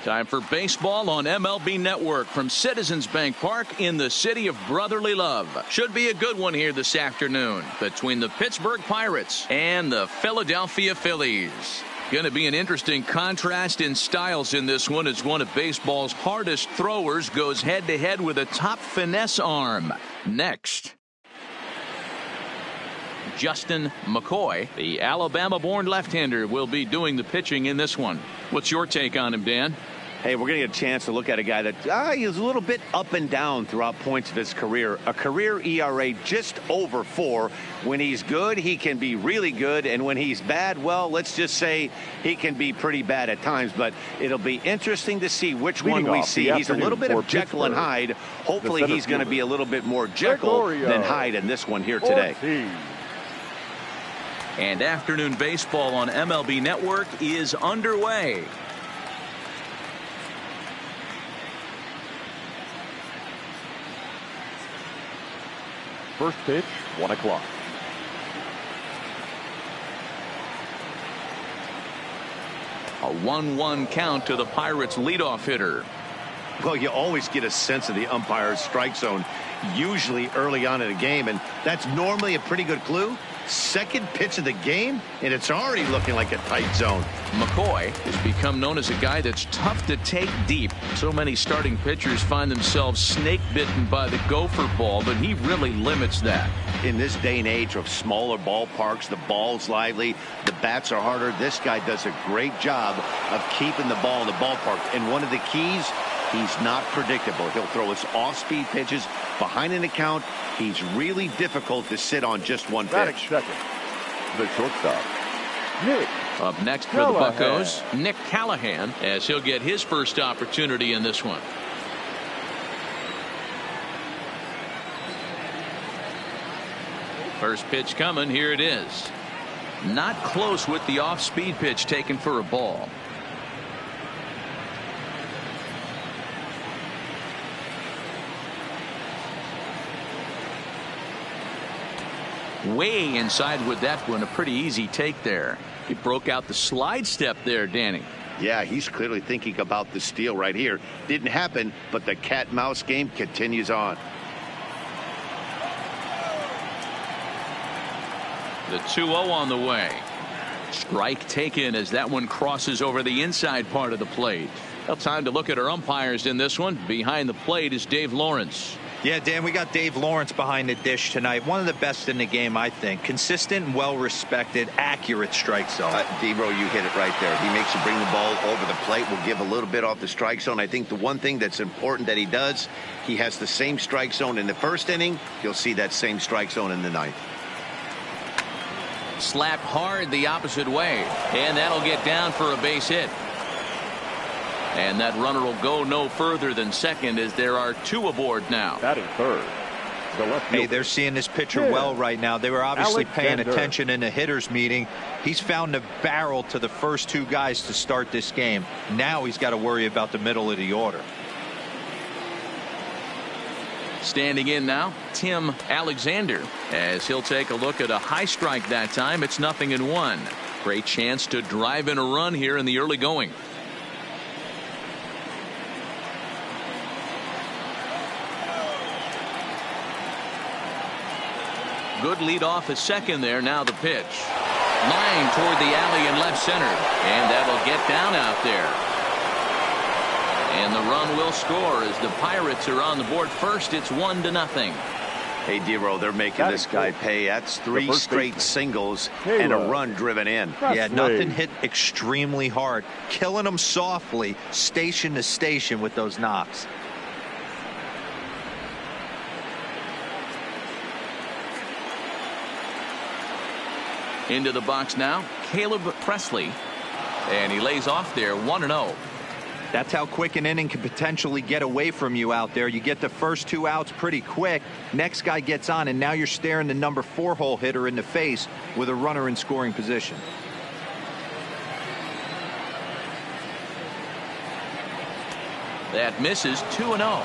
Time for baseball on MLB Network from Citizens Bank Park in the city of brotherly love. Should be a good one here this afternoon between the Pittsburgh Pirates and the Philadelphia Phillies. Going to be an interesting contrast in styles in this one as one of baseball's hardest throwers goes head-to-head with a top finesse arm. Next, Justin McCoy, the Alabama-born left-hander, will be doing the pitching in this one. What's your take on him, Dan? Hey, we're going to get a chance to look at a guy that he's a little bit up and down throughout points of his career. A career ERA just over 4. When he's good, he can be really good. And when he's bad, well, let's just say he can be pretty bad at times. But it'll be interesting to see which one we see. He's a little bit of Jekyll and Hyde. Hopefully he's going to be a little bit more Jekyll than Hyde in this one here today. And afternoon baseball on MLB Network is underway. First pitch, 1 o'clock. A 1-1 count to the Pirates leadoff hitter. Well, you always get a sense of the umpire's strike zone usually early on in a game, and that's normally a pretty good clue. Second pitch of the game, and it's already looking like a tight zone. McCoy has become known as a guy that's tough to take deep. So many starting pitchers find themselves snake bitten by the gopher ball, but he really limits that. In this day and age of smaller ballparks, the ball's lively, the bats are harder. This guy does a great job of keeping the ball in the ballpark. And one of the keys, he's not predictable. He'll throw his off-speed pitches behind an account. He's really difficult to sit on just one pitch. Second, the shortstop, Nick. Up next for the Buccos, Nick Callahan, as he'll get his first opportunity in this one. First pitch coming. Here it is. Not close with the off-speed pitch taken for a ball. Way inside with that one. A pretty easy take there. He broke out the slide step there, Danny. Yeah, he's clearly thinking about the steal right here. Didn't happen, but the cat-mouse game continues on. The 2-0 on the way. Strike taken as that one crosses over the inside part of the plate. Well, time to look at our umpires in this one. Behind the plate is Dave Lawrence. Yeah, Dan, we got Dave Lawrence behind the dish tonight. One of the best in the game, I think. Consistent and well-respected, accurate strike zone. Debro, you hit it right there. He makes you bring the ball over the plate. Will give a little bit off the strike zone. I think the one thing that's important that he does, he has the same strike zone in the first inning. You'll see that same strike zone in the ninth. Slapped hard the opposite way, and that'll get down for a base hit. And that runner will go no further than second as there are 2 aboard now. Batting third, the left fielder. Hey, they're seeing this pitcher well right now. They were obviously paying attention in the hitters meeting. He's found a barrel to the first 2 guys to start this game. Now he's got to worry about the middle of the order. Standing in now, Tim Alexander, as he'll take a look at a high strike that time. It's 0-1. Great chance to drive in a run here in the early going. Good lead off a second there. Now the pitch. Line toward the alley in left center. And that'll get down out there. And the run will score as the Pirates are on the board first. It's 1-0. Hey, Dero, they're making this guy pay. That's 3 straight singles and a run driven in. Yeah, nothing hit extremely hard. Killing them softly, station to station with those knocks. Into the box now, Caleb Presley. And he lays off there, 1-0. That's how quick an inning can potentially get away from you out there. You get the first 2 outs pretty quick. Next guy gets on, and now you're staring the number 4 hole hitter in the face with a runner in scoring position. That misses, 2-0.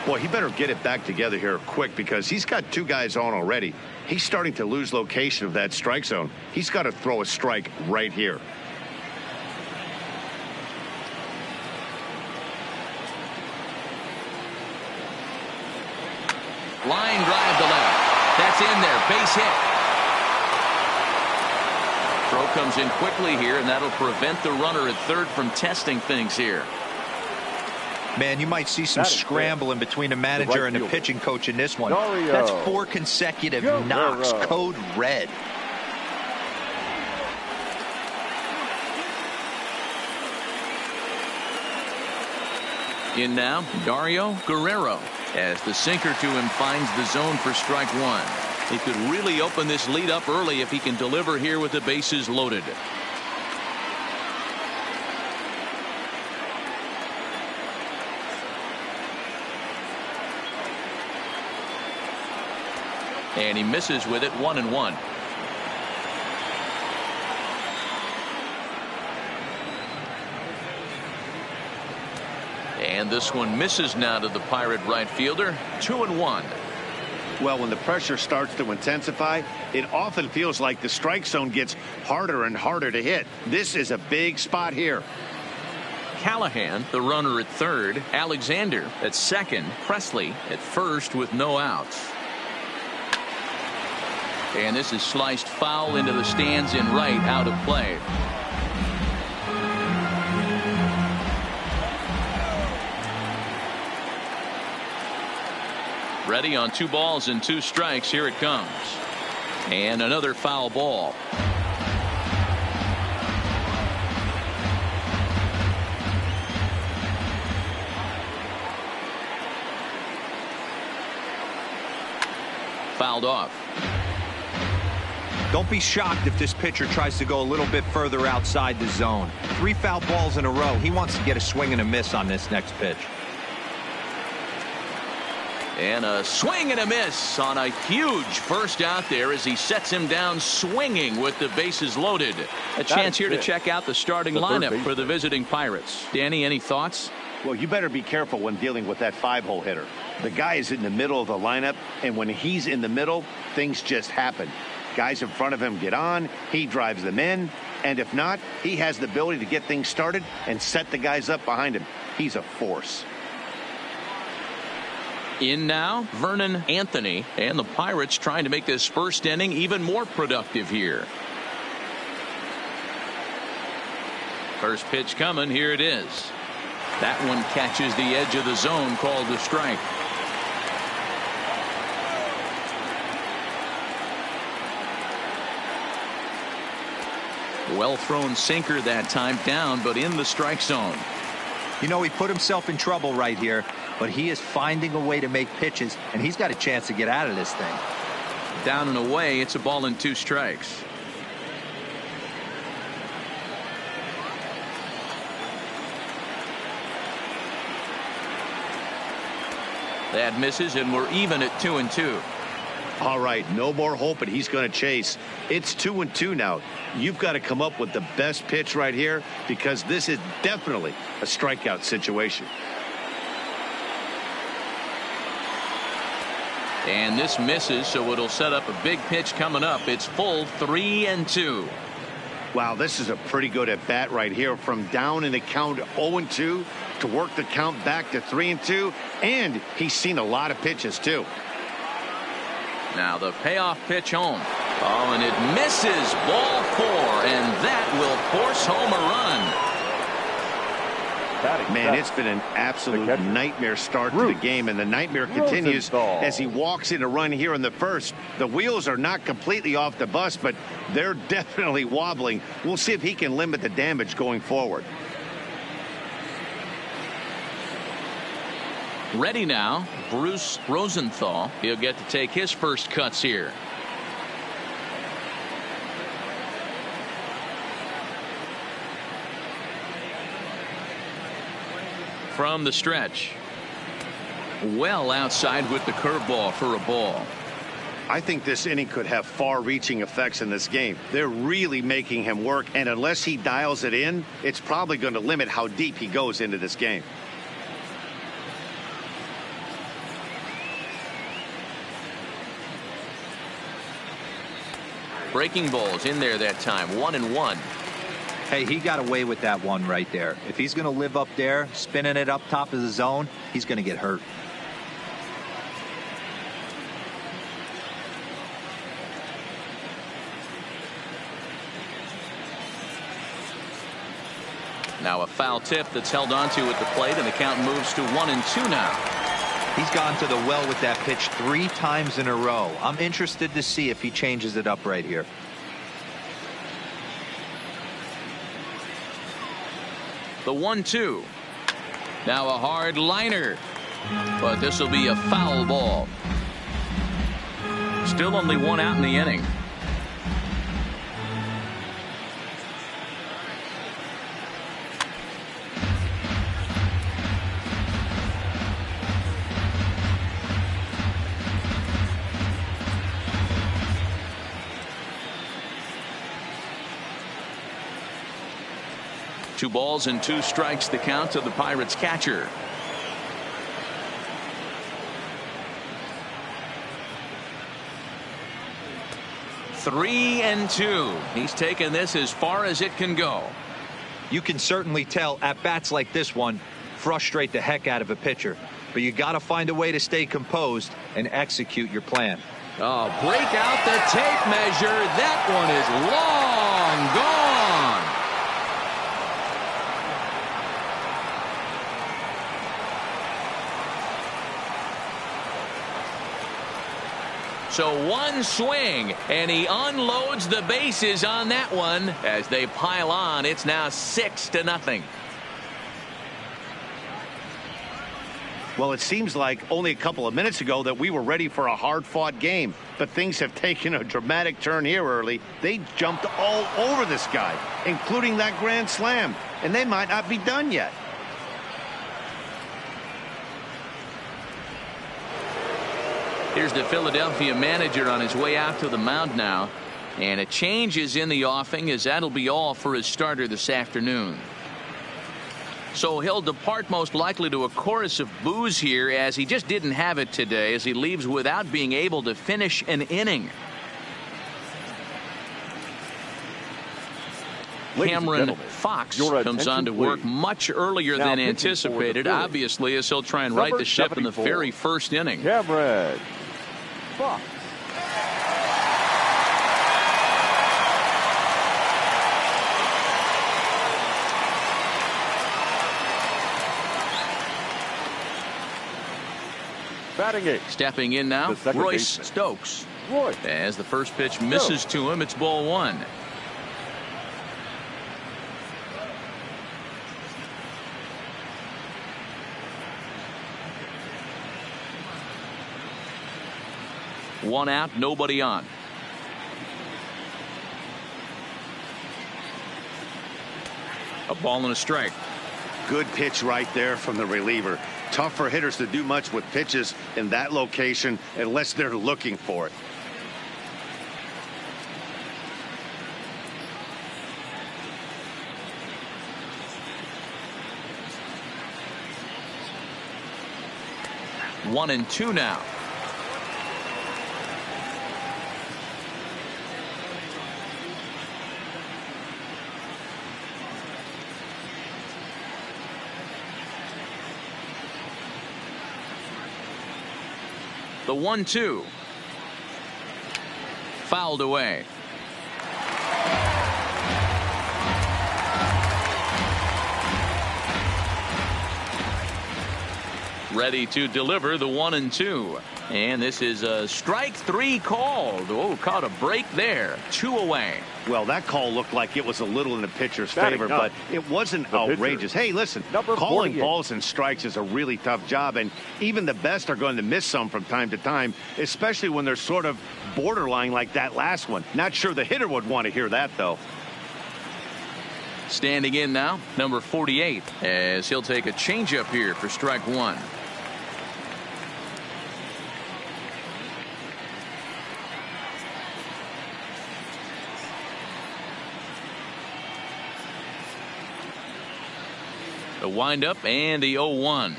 Boy, he better get it back together here quick because he's got 2 guys on already. He's starting to lose location of that strike zone. He's got to throw a strike right here. base hit. Throw comes in quickly here, and that'll prevent the runner at third from testing things here. Man, you might see some scrambling between the manager and the pitching coach in this one. That's 4 consecutive knocks. Code red. In now, Dario Guerrero, as the sinker to him finds the zone for strike one. He could really open this lead up early if he can deliver here with the bases loaded. And he misses with it, 1-1. And this one misses now to the Pirate right fielder, 2-1. Well, when the pressure starts to intensify, it often feels like the strike zone gets harder and harder to hit. This is a big spot here. Callahan, the runner at third. Alexander at second. Presley at first with no outs. And this is sliced foul into the stands in right, out of play. Ready on 2 balls and 2 strikes. Here it comes. And another foul ball. Fouled off. Don't be shocked if this pitcher tries to go a little bit further outside the zone. 3 foul balls in a row. He wants to get a swing and a miss on this next pitch. And a swing and a miss on a huge first out there as he sets him down swinging with the bases loaded. A chance here to check out the starting lineup for the visiting Pirates. Danny, any thoughts? Well, you better be careful when dealing with that 5-hole hitter. The guy is in the middle of the lineup, and when he's in the middle, things just happen. Guys in front of him get on, he drives them in, and if not, he has the ability to get things started and set the guys up behind him. He's a force. In now, Vernon Anthony, and the Pirates trying to make this first inning even more productive here. First pitch coming, here it is. That one catches the edge of the zone, called a strike. Well thrown sinker that time, down but in the strike zone. You know, he put himself in trouble right here, but he is finding a way to make pitches, and he's got a chance to get out of this thing. Down and away, it's a ball and 2 strikes. That misses, and we're even at 2-2. All right, no more hope, and he's going to chase. It's 2-2 now. You've got to come up with the best pitch right here, because this is definitely a strikeout situation. And this misses, so it'll set up a big pitch coming up. It's full 3-2. Wow, this is a pretty good at bat right here, from down in the count 0-2 to work the count back to 3-2, and he's seen a lot of pitches too. Now the payoff pitch home. Oh, and it misses, ball 4, and that will force home a run. Man, it's been an absolute nightmare start to the game, and the nightmare continues as he walks in a run here in the first. The wheels are not completely off the bus, but they're definitely wobbling. We'll see if he can limit the damage going forward. Ready now, Bruce Rosenthal. He'll get to take his first cuts here. From the stretch. Well outside with the curveball for a ball. I think this inning could have far-reaching effects in this game. They're really making him work, and unless he dials it in, it's probably going to limit how deep he goes into this game. Breaking balls in there that time, 1-1. Hey, he got away with that one right there. If he's going to live up there, spinning it up top of the zone, he's going to get hurt. Now a foul tip that's held onto at the plate, and the count moves to 1-2 now. He's gone to the well with that pitch 3 times in a row. I'm interested to see if he changes it up right here. The 1-2. Now a hard liner, but this will be a foul ball. Still only 1 out in the inning. Two balls and 2 strikes the count to the Pirates catcher. Three and 2. He's taken this as far as it can go. You can certainly tell at bats like this one frustrate the heck out of a pitcher, but you got to find a way to stay composed and execute your plan. Oh, break out the tape measure. That one is long gone. So 1 swing, and he unloads the bases on that one. As they pile on, it's now 6-0. Well, it seems like only a couple of minutes ago that we were ready for a hard-fought game, but things have taken a dramatic turn here early. They jumped all over this guy, including that grand slam, and they might not be done yet. Here's the Philadelphia manager on his way out to the mound now, and a change is in the offing, as that'll be all for his starter this afternoon. So he'll depart most likely to a chorus of boos here, as he just didn't have it today, as he leaves without being able to finish an inning. Cameron Fox comes on to work much earlier than anticipated, obviously, as he'll try and right the ship in the very first inning. Cameron Fox. Batting 8. Stepping in now, Royce Stokes. As the first pitch misses to him, it's ball 1. One out, nobody on. A ball and a strike. Good pitch right there from the reliever. Tough for hitters to do much with pitches in that location unless they're looking for it. One and 2 now. The 1-2. Fouled away. Ready to deliver the 1-2. And this is a strike 3 called. Oh, caught a break there. 2 away. Well, that call looked like it was a little in the pitcher's favor, but it wasn't outrageous. Hey, listen, calling balls and strikes is a really tough job, and even the best are going to miss some from time to time, especially when they're sort of borderline like that last one. Not sure the hitter would want to hear that, though. Standing in now, number 48, as he'll take a changeup here for strike 1. The windup and the 0-1.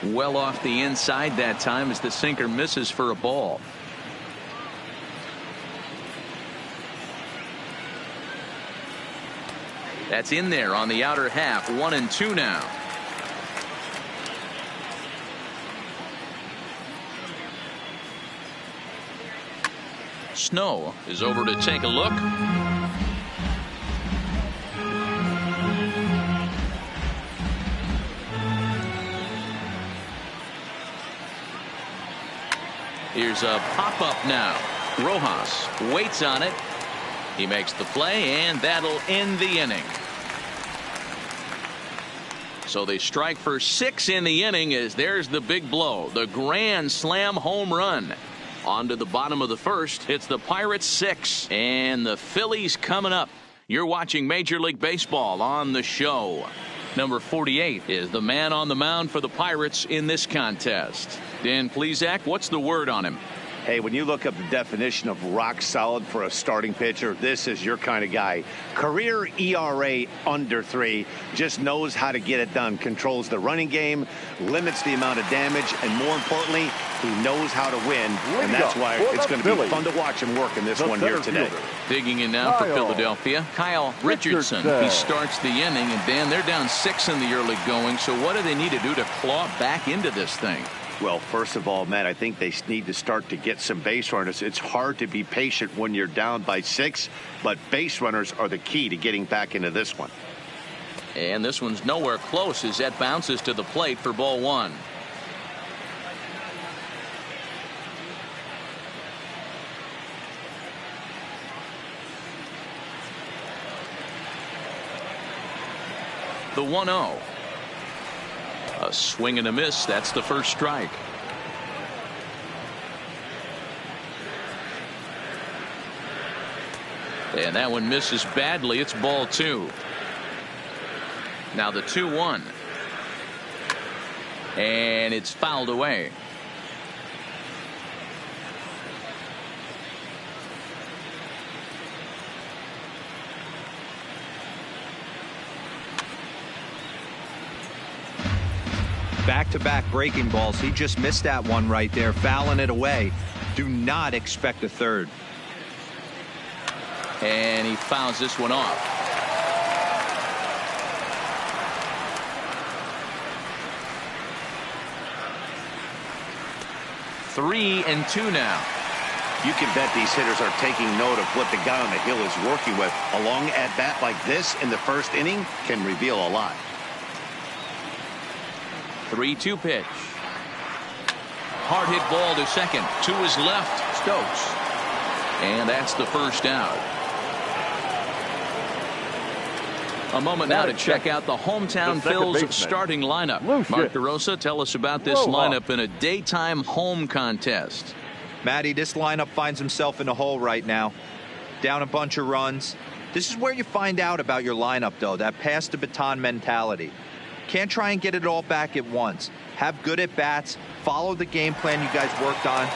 Well off the inside that time as the sinker misses for a ball. That's in there on the outer half. 1-2 now. Snow is over to take a look. Here's a pop-up now. Rojas waits on it. He makes the play, and that'll end the inning. So they strike for 6 in the inning as there's the big blow. The grand slam home run. On to the bottom of the first. It's the Pirates 6 and the Phillies coming up. You're watching Major League Baseball on the show. Number 48 is the man on the mound for the Pirates in this contest. Dan Plesac, what's the word on him? Hey, when you look up the definition of rock solid for a starting pitcher, this is your kind of guy. Career ERA under 3, just knows how to get it done, controls the running game, limits the amount of damage, and more importantly, he knows how to win, and that's why it's going to be fun to watch him work in this one here today. Digging in now for Philadelphia, Kyle Richardson. He starts the inning, and Dan, they're down 6 in the early going, so what do they need to do to claw back into this thing? Well, first of all, Matt, I think they need to start to get some base runners. It's hard to be patient when you're down by 6, but base runners are the key to getting back into this one. And this one's nowhere close as that bounces to the plate for ball 1. The 1-0. A swing and a miss. That's the first strike. And that one misses badly. It's ball 2. Now the 2-1. And it's fouled away. Back-to-back breaking balls. He just missed that one right there, fouling it away. Do not expect a third. And he fouls this one off. Three and 2 now. You can bet these hitters are taking note of what the guy on the hill is working with. A long at-bat like this in the first inning can reveal a lot. 3-2 pitch. Hard hit ball to second. To his left, Stokes. And that's the first out. A moment now to check out the hometown Phils starting lineup. Mark DeRosa, tell us about this lineup in a daytime home contest. Matty, this lineup finds himself in a hole right now. Down a bunch of runs. This is where you find out about your lineup, though, that pass the baton mentality. Can't try and get it all back at once. Have good at bats, follow the game plan you guys worked on,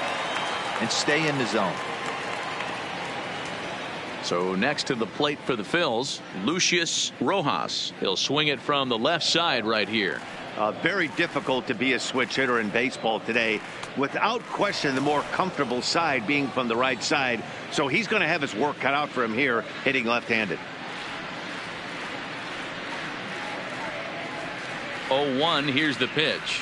and stay in the zone. So next to the plate for the Phils, Lucius Rojas. He'll swing it from the left side right here. Very difficult to be a switch hitter in baseball today. Without question, the more comfortable side being from the right side. So he's going to have his work cut out for him here, hitting left-handed. 0-1, here's the pitch.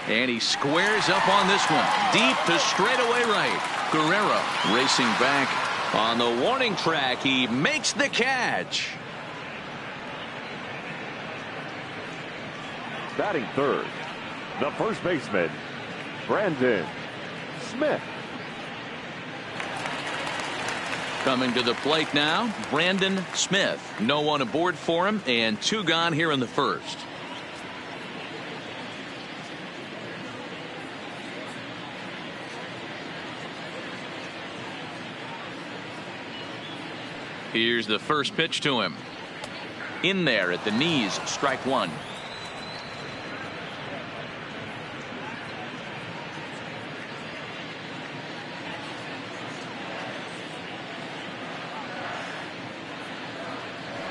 And he squares up on this one. Deep to straightaway right. Guerrero racing back on the warning track. He makes the catch. Batting third, the first baseman, Brandon Smith. Coming to the plate now, Brandon Smith. No one aboard for him, and 2 gone here in the first. Here's the first pitch to him. In there at the knees, strike 1.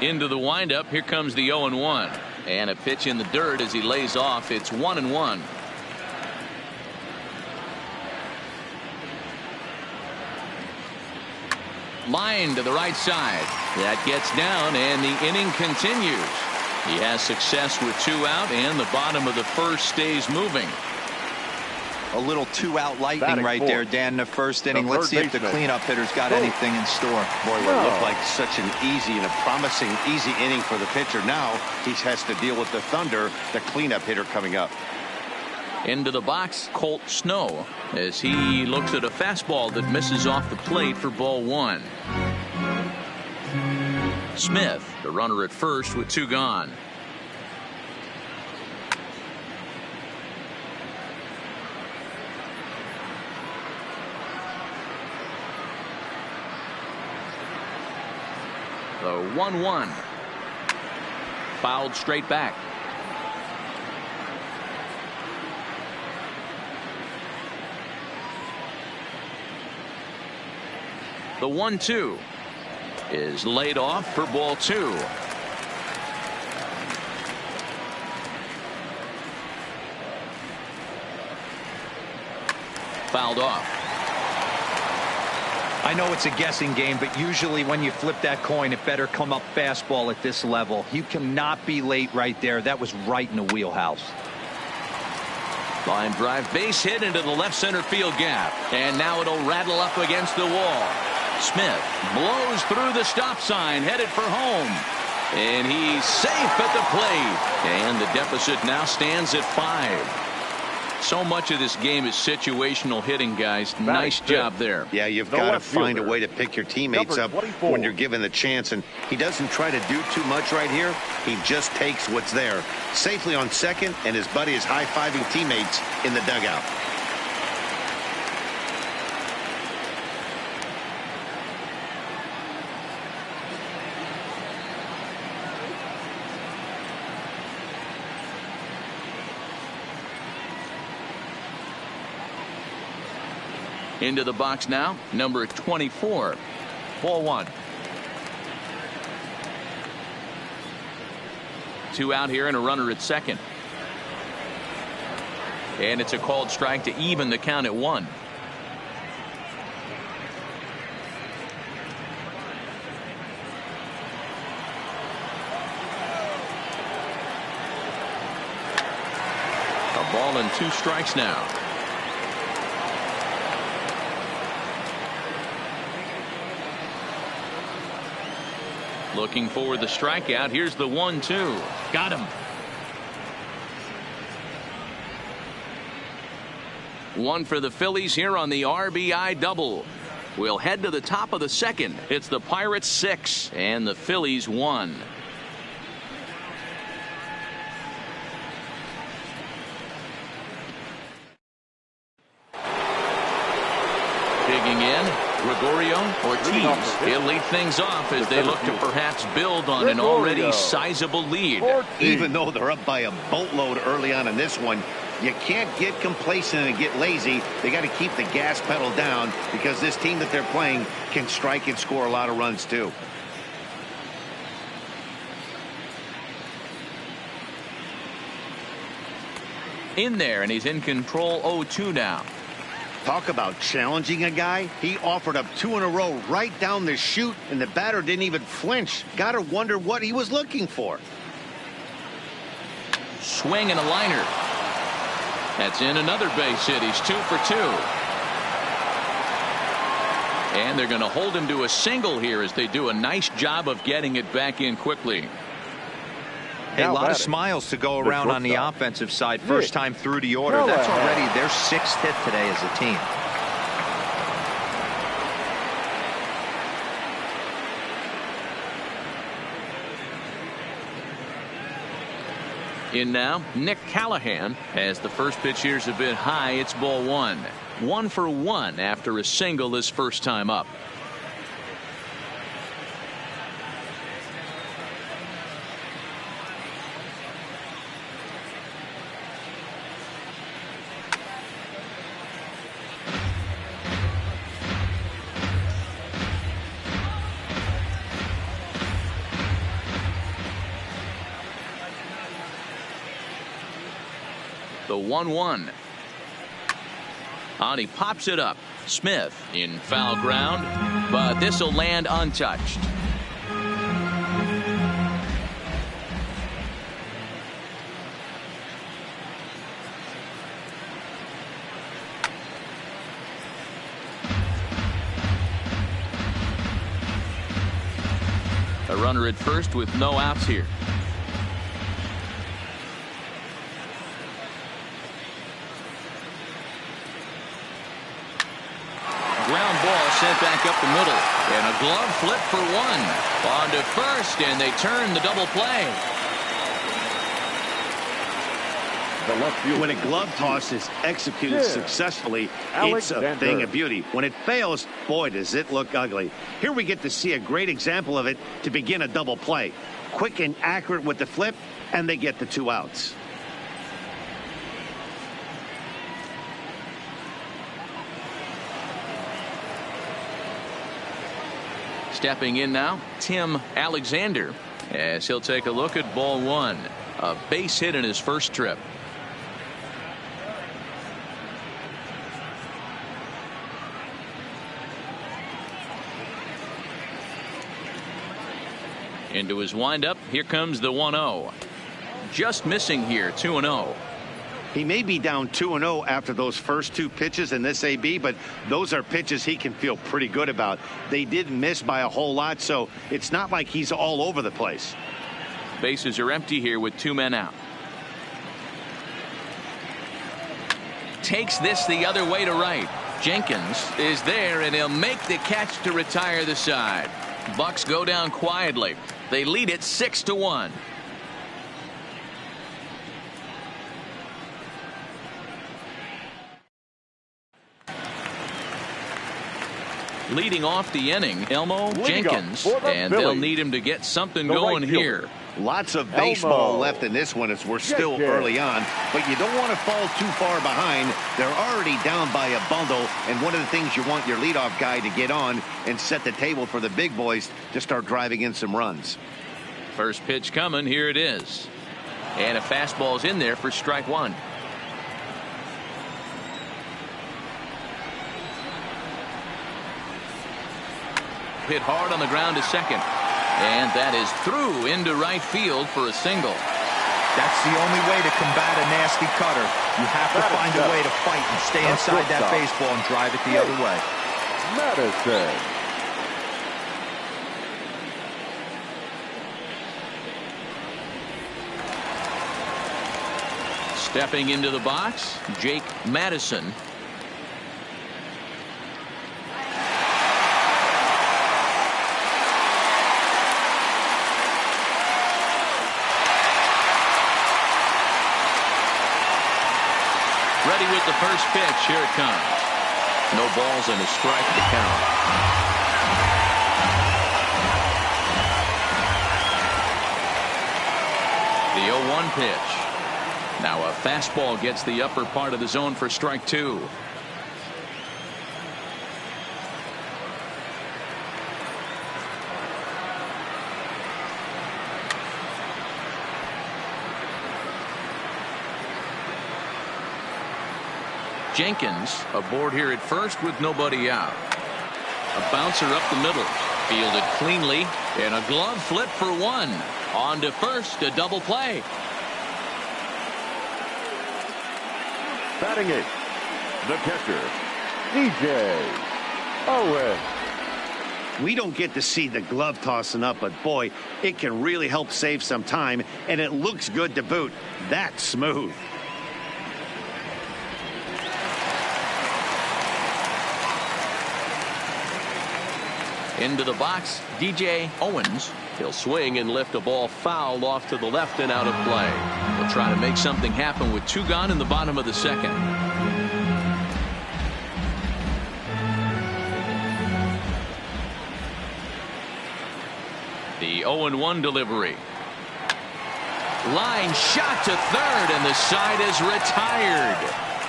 Into the windup. Here comes the 0-1. And a pitch in the dirt as he lays off. It's 1-1. Line to the right side. That gets down, and the inning continues. He has success with 2 out, and the bottom of the first stays moving. A little 2-out lightning right there, Dan, in the first inning. Let's see if the cleanup hitter's got anything in store. Boy, what looked like such an easy and a promising easy inning for the pitcher. Now he has to deal with the Thunder, the cleanup hitter coming up. Into the box, Colt Snow, as he looks at a fastball that misses off the plate for ball one. Smith, the runner at first with 2 gone. The 1-1. Fouled straight back. The 1-2 is laid off for ball 2. Fouled off. I know it's a guessing game, but usually when you flip that coin, it better come up fastball at this level. You cannot be late right there. That was right in the wheelhouse. Line drive, base hit into the left center field gap. And now it'll rattle up against the wall. Smith blows through the stop sign, headed for home. And he's safe at the plate. And the deficit now stands at 5. So much of this game is situational hitting, guys. Nice job there. Yeah, you've got to find a way to pick your teammates up when you're given the chance. And he doesn't try to do too much right here. He just takes what's there. Safely on second, and his buddy is high-fiving teammates in the dugout. Into the box now, number 24. Ball 1. 2 out here and a runner at second. And it's a called strike to even the count at 1. A ball and 2 strikes now. Looking for the strikeout. Here's the 1-2. Got him. 1 for the Phillies here on the RBI double. We'll head to the top of the second. It's the Pirates 6 and the Phillies 1. Digging in, Gregorio Ortiz. He'll lead things off as they look to perhaps build on an already sizable lead. Even though they're up by a boatload early on in this one, you can't get complacent and get lazy. They got to keep the gas pedal down because this team that they're playing can strike and score a lot of runs too. In there, and he's in control. 0-2 now. Talk about challenging a guy. He offered up 2 in a row right down the chute, and the batter didn't even flinch. Gotta wonder what he was looking for. Swing and a liner. That's in another base hit. He's 2 for 2. And they're going to hold him to a single here as they do a nice job of getting it back in quickly. Hey, a lot of smiles to go around on the offensive side. First time through the order. That's already their 6th hit today as a team. In now, Nick Callahan, as the first pitch here's a bit high. It's ball 1. 1 for 1 after a single his first time up. The 1-1. On he pops it up. Smith in foul ground, but this will land untouched. A runner at first with no outs here. sent back up the middle. And a glove flip for one. On to first, and they turn the double play. When a glove toss is executed successfully, it's a thing of beauty. When it fails, boy, does it look ugly. Here we get to see a great example of it to begin a double play. Quick and accurate with the flip, and they get the 2 outs. Stepping in now, Tim Alexander, as he'll take a look at ball one. A base hit in his first trip. Into his windup, here comes the 1-0. Just missing here, 2-0. He may be down 2-0 after those first 2 pitches in this AB, but those are pitches he can feel pretty good about. They didn't miss by a whole lot, so it's not like he's all over the place. Bases are empty here with 2 men out. Takes this the other way to right. Jenkins is there, and he'll make the catch to retire the side. Bucks go down quietly. They lead it 6-1. Leading off the inning, Elmo Jenkins, and they'll need him to get something going here. Lots of baseball left in this one as we're still early on, but you don't want to fall too far behind. They're already down by a bundle, and one of the things you want your leadoff guy to get on and set the table for the big boys to start driving in some runs. First pitch coming, here it is. And a fastball's in there for strike one. Hit hard on the ground to second. And that is through into right field for a single. That's the only way to combat a nasty cutter. You have to find a way to fight and stay inside that baseball and drive it the other way. Madison. Stepping into the box, Jake Madison. Ready with the first pitch. Here it comes. No balls and a strike to count. The 0-1 pitch. Now a fastball gets the upper part of the zone for strike two. Jenkins aboard here at first with nobody out. A bouncer up the middle. Fielded cleanly, and a glove flip for one. On to first, a double play. Batting it, the catcher, DJ Owen. We don't get to see the glove tossing up, but boy, it can really help save some time, and it looks good to boot. That's smooth. Into the box, DJ Owens. He'll swing and lift a ball foul off to the left and out of play. He'll try to make something happen with two gone in the bottom of the second. The 0-1 delivery. Line shot to third, and the side is retired.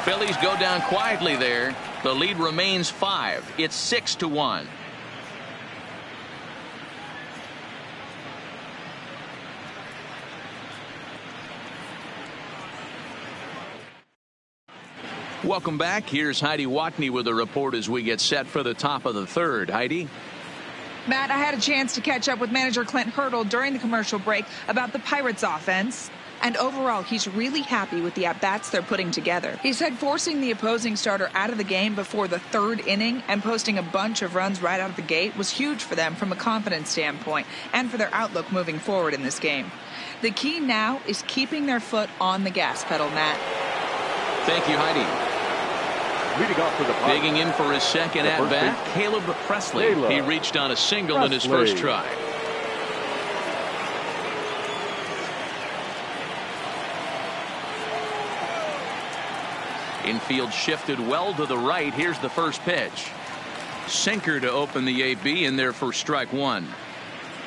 Phillies go down quietly there. The lead remains 5. It's 6-1. Welcome back. Here's Heidi Watney with a report as we get set for the top of the third. Heidi? Matt, I had a chance to catch up with manager Clint Hurdle during the commercial break about the Pirates offense. And overall, he's really happy with the at-bats they're putting together. He said forcing the opposing starter out of the game before the third inning and posting a bunch of runs right out of the gate was huge for them from a confidence standpoint and for their outlook moving forward in this game. The key now is keeping their foot on the gas pedal, Matt. Thank you, Heidi. Leading off for the Pirates. Digging in for his second at-bat, Caleb Presley. He reached on a single in his first try. Infield shifted well to the right. Here's the first pitch. Sinker to open the AB in there for strike one.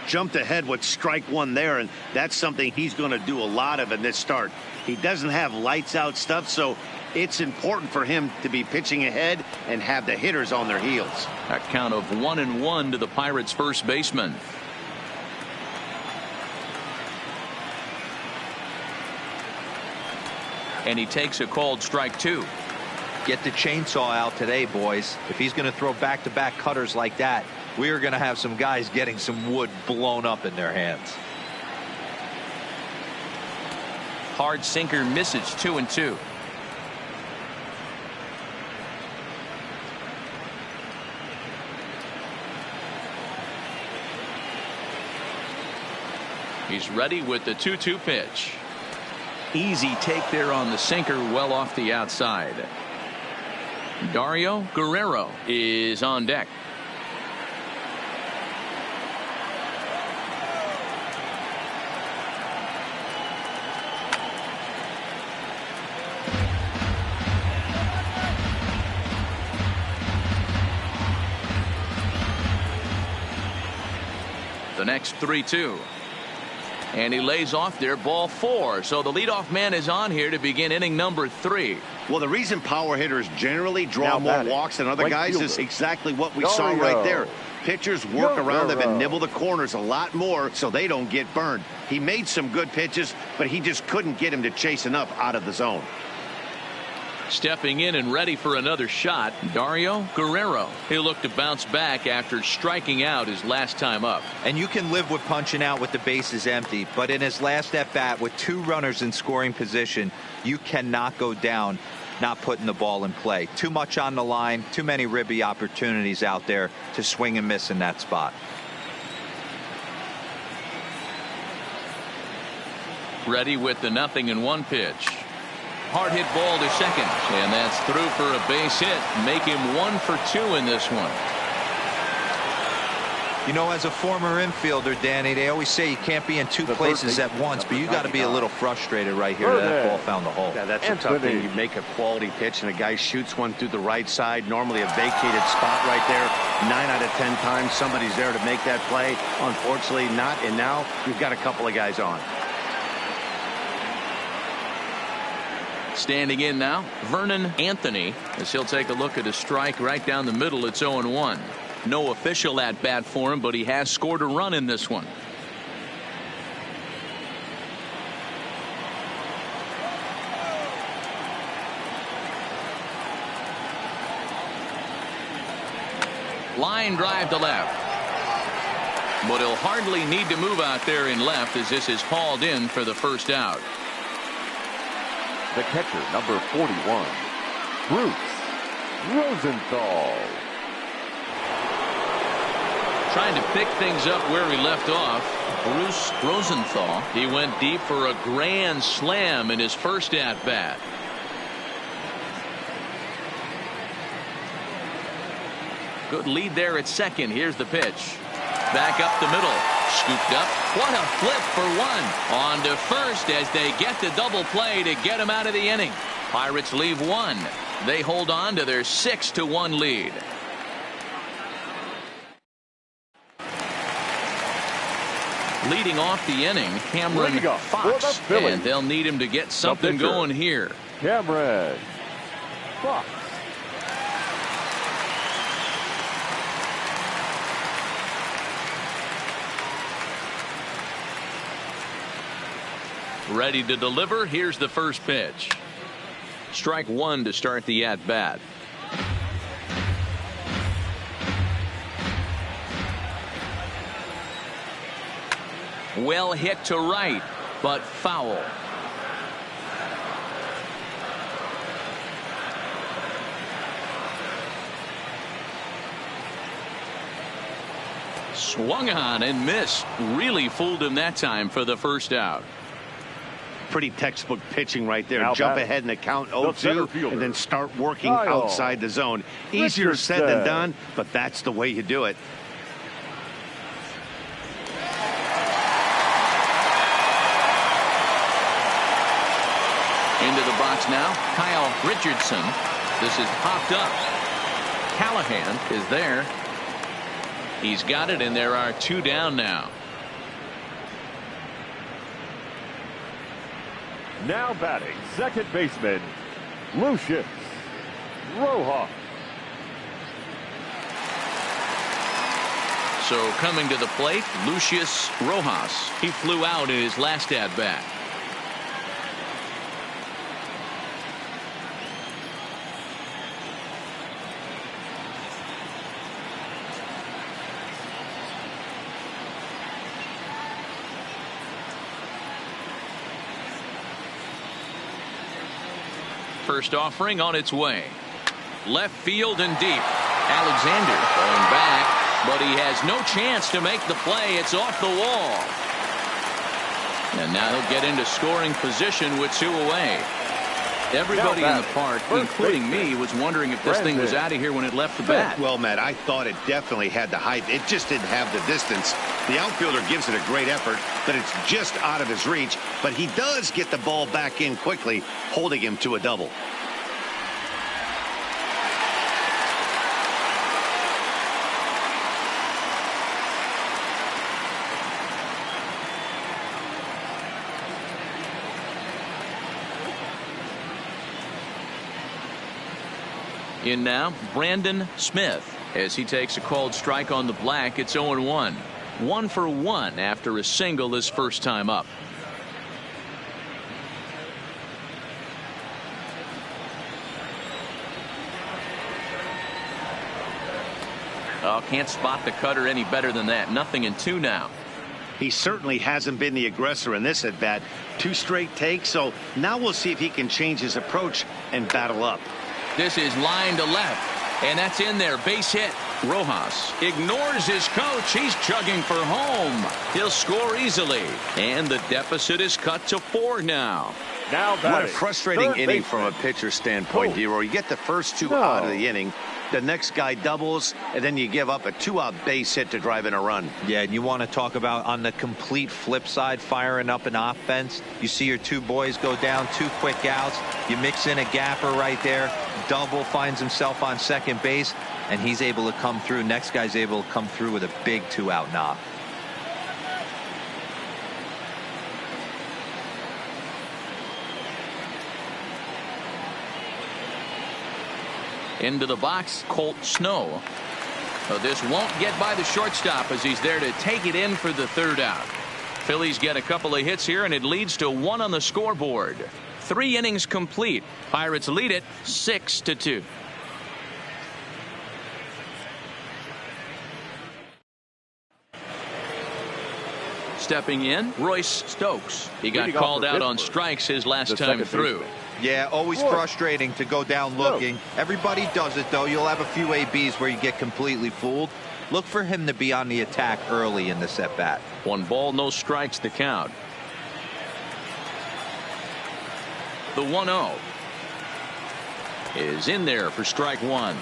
Jumped ahead with strike one there, and that's something he's going to do a lot of in this start. He doesn't have lights out stuff, so it's important for him to be pitching ahead and have the hitters on their heels. A count of 1-1 to the Pirates' first baseman. And he takes a called strike two. Get the chainsaw out today, boys. If he's going to throw back-to-back cutters like that, we are going to have some guys getting some wood blown up in their hands. Hard sinker misses, 2-2. He's ready with the 2-2 pitch. Easy take there on the sinker, well off the outside. Dario Guerrero is on deck. The next 3-2. And he lays off there, ball four. So the leadoff man is on here to begin inning number 3. Well, the reason power hitters generally draw more walks than other guys is exactly what we saw right there. Pitchers work around them and nibble the corners a lot more so they don't get burned. He made some good pitches, but he just couldn't get him to chase enough out of the zone. Stepping in and ready for another shot, Dario Guerrero. He'll look to bounce back after striking out his last time up. And you can live with punching out with the bases empty, but in his last at bat with 2 runners in scoring position, you cannot go down not putting the ball in play. Too much on the line, too many ribby opportunities out there to swing and miss in that spot. Ready with the 0-1 pitch. Hard hit ball to second, and that's through for a base hit. Make him 1 for 2 in this one. You know, as a former infielder, Danny, they always say you can't be in 2 places at once, but you got to be a little frustrated right here that that ball found the hole. Yeah, that's a tough thing. You make a quality pitch and a guy shoots one through the right side, normally a vacated spot right there. 9 out of 10 times somebody's there to make that play. Unfortunately not, and now you've got a couple of guys on. Standing in now, Vernon Anthony, as he'll take a look at a strike right down the middle. It's 0-1. No official at bat for him, but he has scored a run in this one. Line drive to left. But he'll hardly need to move out there in left as this is hauled in for the first out. The catcher, number 41, Bruce Rosenthal. Trying to pick things up where he left off. Bruce Rosenthal. He went deep for a grand slam in his first at-bat. Good lead there at second. Here's the pitch. Back up the middle. Scooped up. What a flip for 1. On to first as they get the double play to get him out of the inning. Pirates leave 1. They hold on to their 6-1 lead. Leading off the inning, Cameron Fox. And they'll need him to get something going here. Cameron Fox. Ready to deliver. Here's the first pitch. Strike 1 to start the at-bat. Well hit to right, but foul. Swung on and missed. Really fooled him that time for the first out. pretty textbook pitching right there. Now Jump batting, ahead in the count the 0-2 center fielder, and then start working Kyle outside the zone. Easier said than done, but that's the way you do it. Into the box now, Kyle Richardson. This is popped up. Callahan is there. He's got it, and there are 2 down now. Now batting, second baseman, Lucius Rojas. So coming to the plate, Lucius Rojas. He flew out in his last at-bat. First offering on its way. Left field and deep. Alexander going back, but he has no chance to make the play. It's off the wall. And now he'll get into scoring position with 2 away. Everybody in the park, including me, was wondering if this thing was out of here when it left the bat. Well, Matt, I thought it definitely had the height. It just didn't have the distance. The outfielder gives it a great effort, but it's just out of his reach. But he does get the ball back in quickly, holding him to a double. In now, Brandon Smith. As he takes a called strike on the black, it's 0-1. 1 for 1 after a single his first time up. Oh, can't spot the cutter any better than that. 0-2 now. He certainly hasn't been the aggressor in this at bat. 2 straight takes, so now we'll see if he can change his approach and battle up. This is line to left, and that's in there. Base hit. Rojas ignores his coach. He's chugging for home. He'll score easily, and the deficit is cut to 4 now. Now batting, what a frustrating inning baseman, from a pitcher standpoint, D-Roy. You get the first 2 out of the inning. The next guy doubles, and then you give up a 2-out base hit to drive in a run. Yeah, and you want to talk about on the complete flip side, firing up an offense. You see your 2 boys go down, 2 quick outs. You mix in a gapper right there. Double finds himself on second base, and he's able to come through. Next guy's able to come through with a big 2-out knock. Into the box, Colt Snow. So this won't get by the shortstop as he's there to take it in for the 3rd out. Phillies get a couple of hits here, and it leads to 1 on the scoreboard. 3 innings complete. Pirates lead it 6-2. Stepping in, Royce Stokes. He got called out on strikes his last time through. Yeah, always frustrating to go down looking. Everybody does it, though. You'll have a few ABs where you get completely fooled. Look for him to be on the attack early in this at bat. 1 ball, no strikes to count. The 1-0 is in there for strike 1.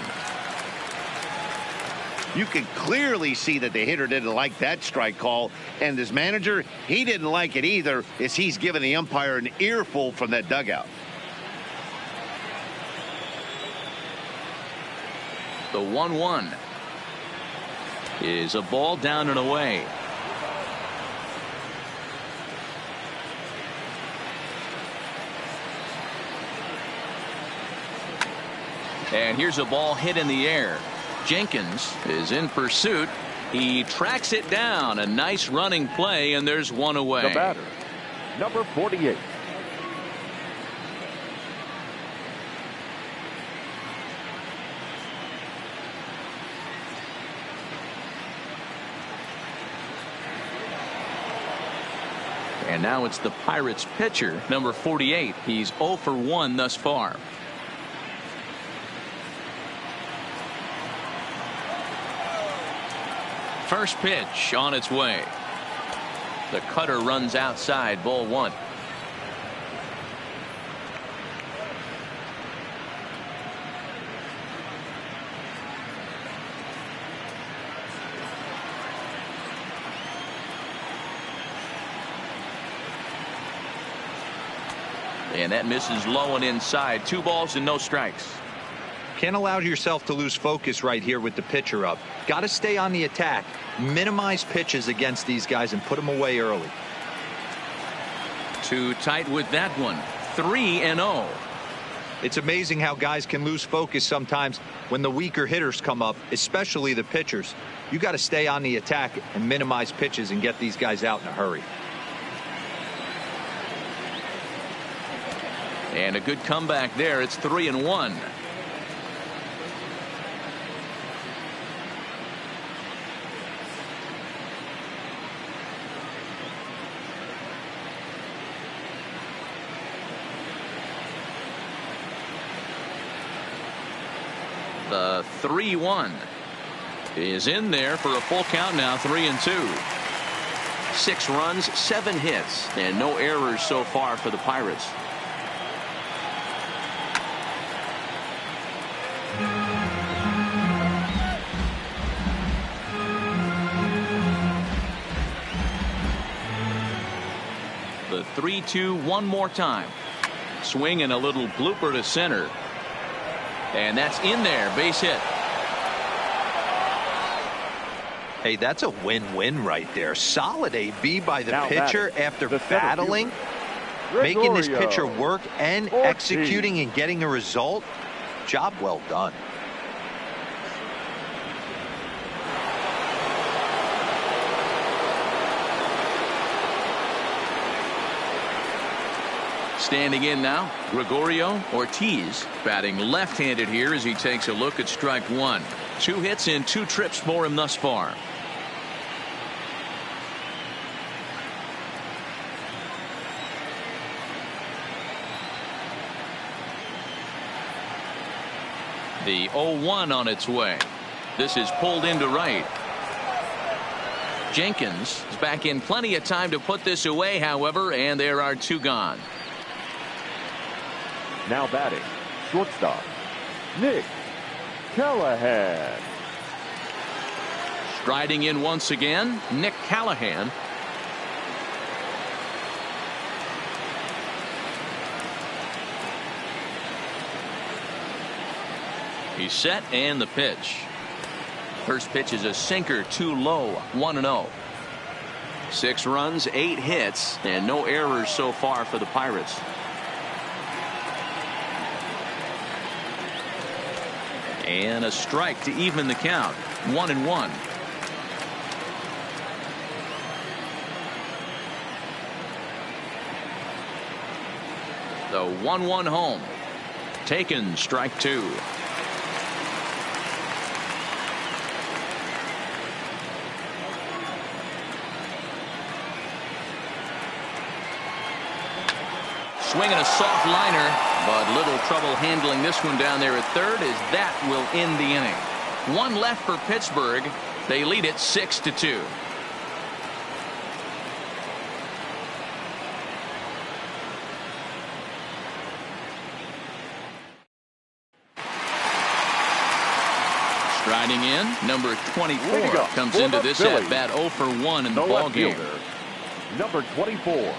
You can clearly see that the hitter didn't like that strike call, and his manager, he didn't like it either, as he's giving the umpire an earful from that dugout. The 1-1 is a ball down and away. And here's a ball hit in the air. Jenkins is in pursuit. He tracks it down. A nice running play, and there's 1 away. The batter, number 48. And now it's the Pirates pitcher, number 48. He's 0 for 1 thus far. First pitch on its way. The cutter runs outside, ball 1. And that misses low and inside. 2 balls and no strikes. Can't allow yourself to lose focus right here with the pitcher up. Got to stay on the attack, minimize pitches against these guys, and put them away early. Too tight with that one. 3-0. It's amazing how guys can lose focus sometimes when the weaker hitters come up, especially the pitchers. You got to stay on the attack and minimize pitches and get these guys out in a hurry. And a good comeback there. It's 3-1. The 3-1 is in there for a full count now. 3-2. 6 runs, 7 hits, and no errors so far for the Pirates. The 3-2 one more time. Swing and a little blooper to center. And that's in there. Base hit. Hey, that's a win-win right there. Solid AB by the Now pitcher after battling, making this pitcher work and executing and getting a result. Job well done. Standing in now, Gregorio Ortiz, batting left-handed here as he takes a look at strike 1. 2 hits and 2 trips for him thus far. The 0-1 on its way. This is pulled into right. Jenkins is back in plenty of time to put this away, however, and there are 2 gone. Now batting, shortstop, Nick Callahan. Striding in once again, Nick Callahan. He's set and the pitch. First pitch is a sinker, too low. 1-0. 6 runs, 8 hits, and no errors so far for the Pirates. And a strike to even the count. 1-1. The 1-1 home. Taken, strike 2. Swinging a soft liner, but little trouble handling this one down there at third, as that will end the inning. 1 left for Pittsburgh. They lead it 6-2. Striding in, number 24 comes into this at bat 0 for 1 in the ball game. Number 24.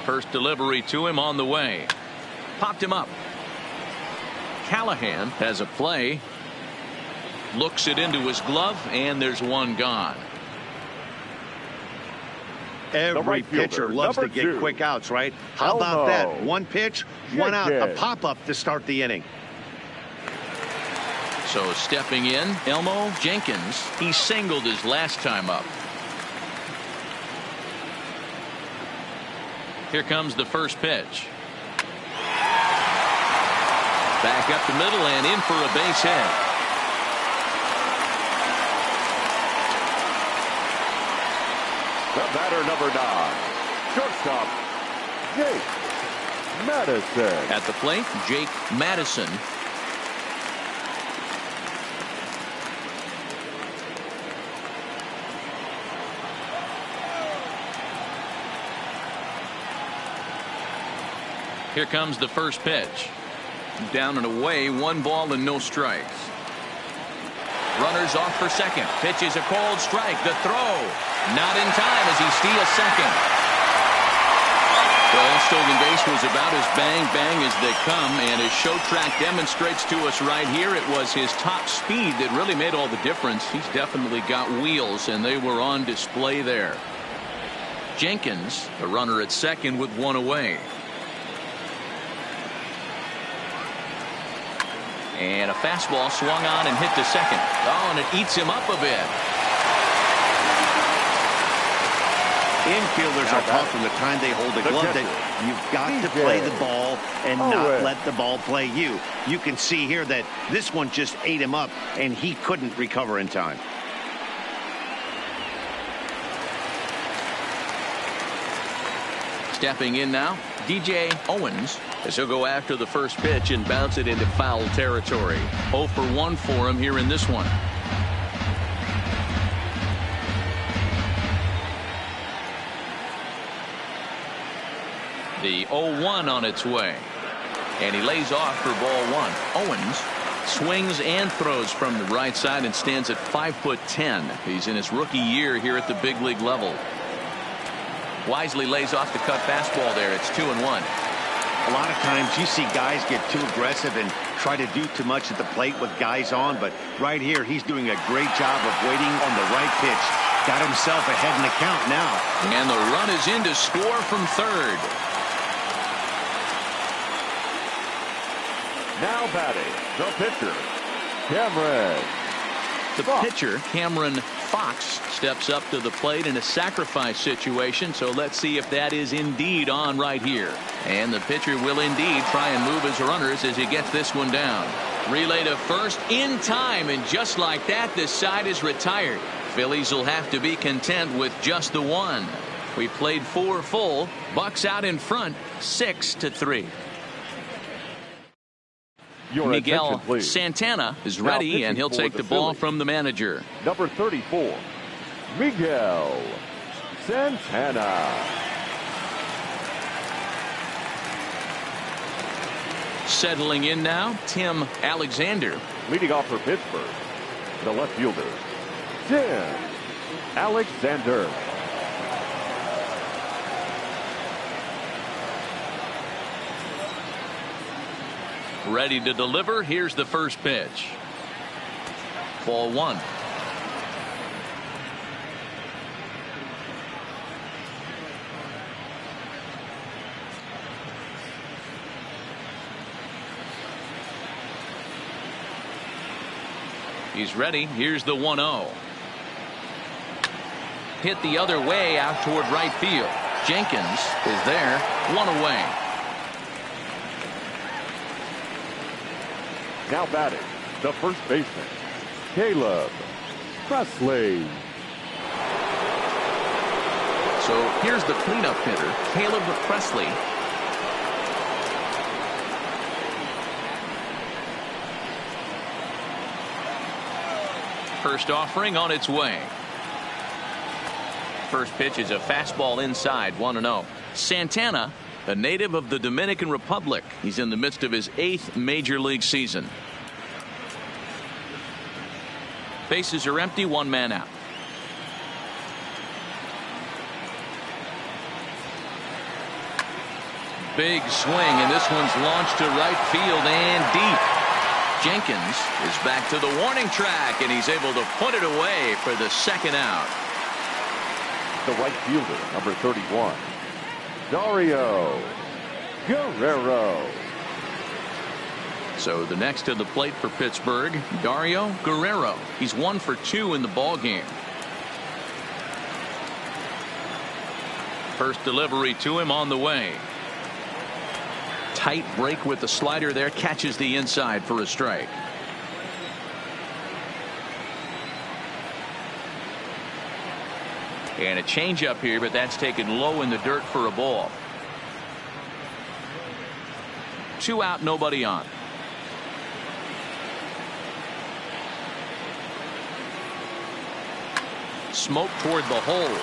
First delivery to him on the way. Popped him up. Callahan has a play. Looks it into his glove, and there's 1 gone. Every pitcher loves to get quick outs, right? How about that? 1 pitch, 1 out, a pop-up to start the inning. So stepping in, Elmo Jenkins. He singled his last time up. Here comes the first pitch. Back up the middle and in for a base hit. The batter, number 9, shortstop, Jake Madison. At the plate, Jake Madison. Here comes the first pitch. Down and away, 1 ball and no strikes. Runners off for second. Pitch is a cold strike. The throw. Not in time as he steals second. Well, stolen base was about as bang-bang as they come, and as show track demonstrates to us right here, it was his top speed that really made all the difference. He's definitely got wheels, and they were on display there. Jenkins, the runner at second with one away. And a fastball swung on and hit to second. Oh, and it eats him up a bit. Infielders are taught from the time they hold the glove that you've got to play the ball and not let the ball play you. You can see here that this one just ate him up, and he couldn't recover in time. Stepping in now, DJ Owens, as he'll go after the first pitch and bounce it into foul territory. 0 for 1 for him here in this one. The 0-1 on its way. And he lays off for ball one. Owens swings and throws from the right side and stands at 5'10". He's in his rookie year here at the big league level. Wisely lays off the cut fastball there. It's 2-1. A lot of times you see guys get too aggressive and try to do too much at the plate with guys on, but right here he's doing a great job of waiting on the right pitch. Got himself ahead in the count now. And the run is in to score from third. Now batting, the pitcher, Cameron. The pitcher, Cameron Fox, steps up to the plate in a sacrifice situation, so let's see if that is indeed on right here. And the pitcher will indeed try and move his runners as he gets this one down. Relay to first in time, and just like that, this side is retired. Phillies will have to be content with just the one. We played 4 full. Bucks out in front, 6-3. Miguel Santana is ready, and he'll take the ball from the manager. Number 34, Miguel Santana. Settling in now, Tim Alexander. Leading off for Pittsburgh, the left fielder, Tim Alexander. Ready to deliver. Here's the first pitch. Ball one. He's ready. Here's the 1-0. Hit the other way out toward right field. Jenkins is there. One away. Now batting, the first baseman, Caleb Presley. So here's the cleanup hitter, Caleb Presley. First offering on its way. First pitch is a fastball inside, 1-0. Santana, a native of the Dominican Republic. He's in the midst of his 8th major league season. Bases are empty, 1 man out. Big swing, and this one's launched to right field and deep. Jenkins is back to the warning track, and he's able to put it away for the second out. The right fielder, number 31, Dario Guerrero. So the next to the plate for Pittsburgh, Dario Guerrero. He's 1 for 2 in the ball game. First delivery to him on the way. Tight break with the slider there, catches the inside for a strike. And a changeup here, but that's taken low in the dirt for a ball. 2 out, nobody on. Smoke toward the hole.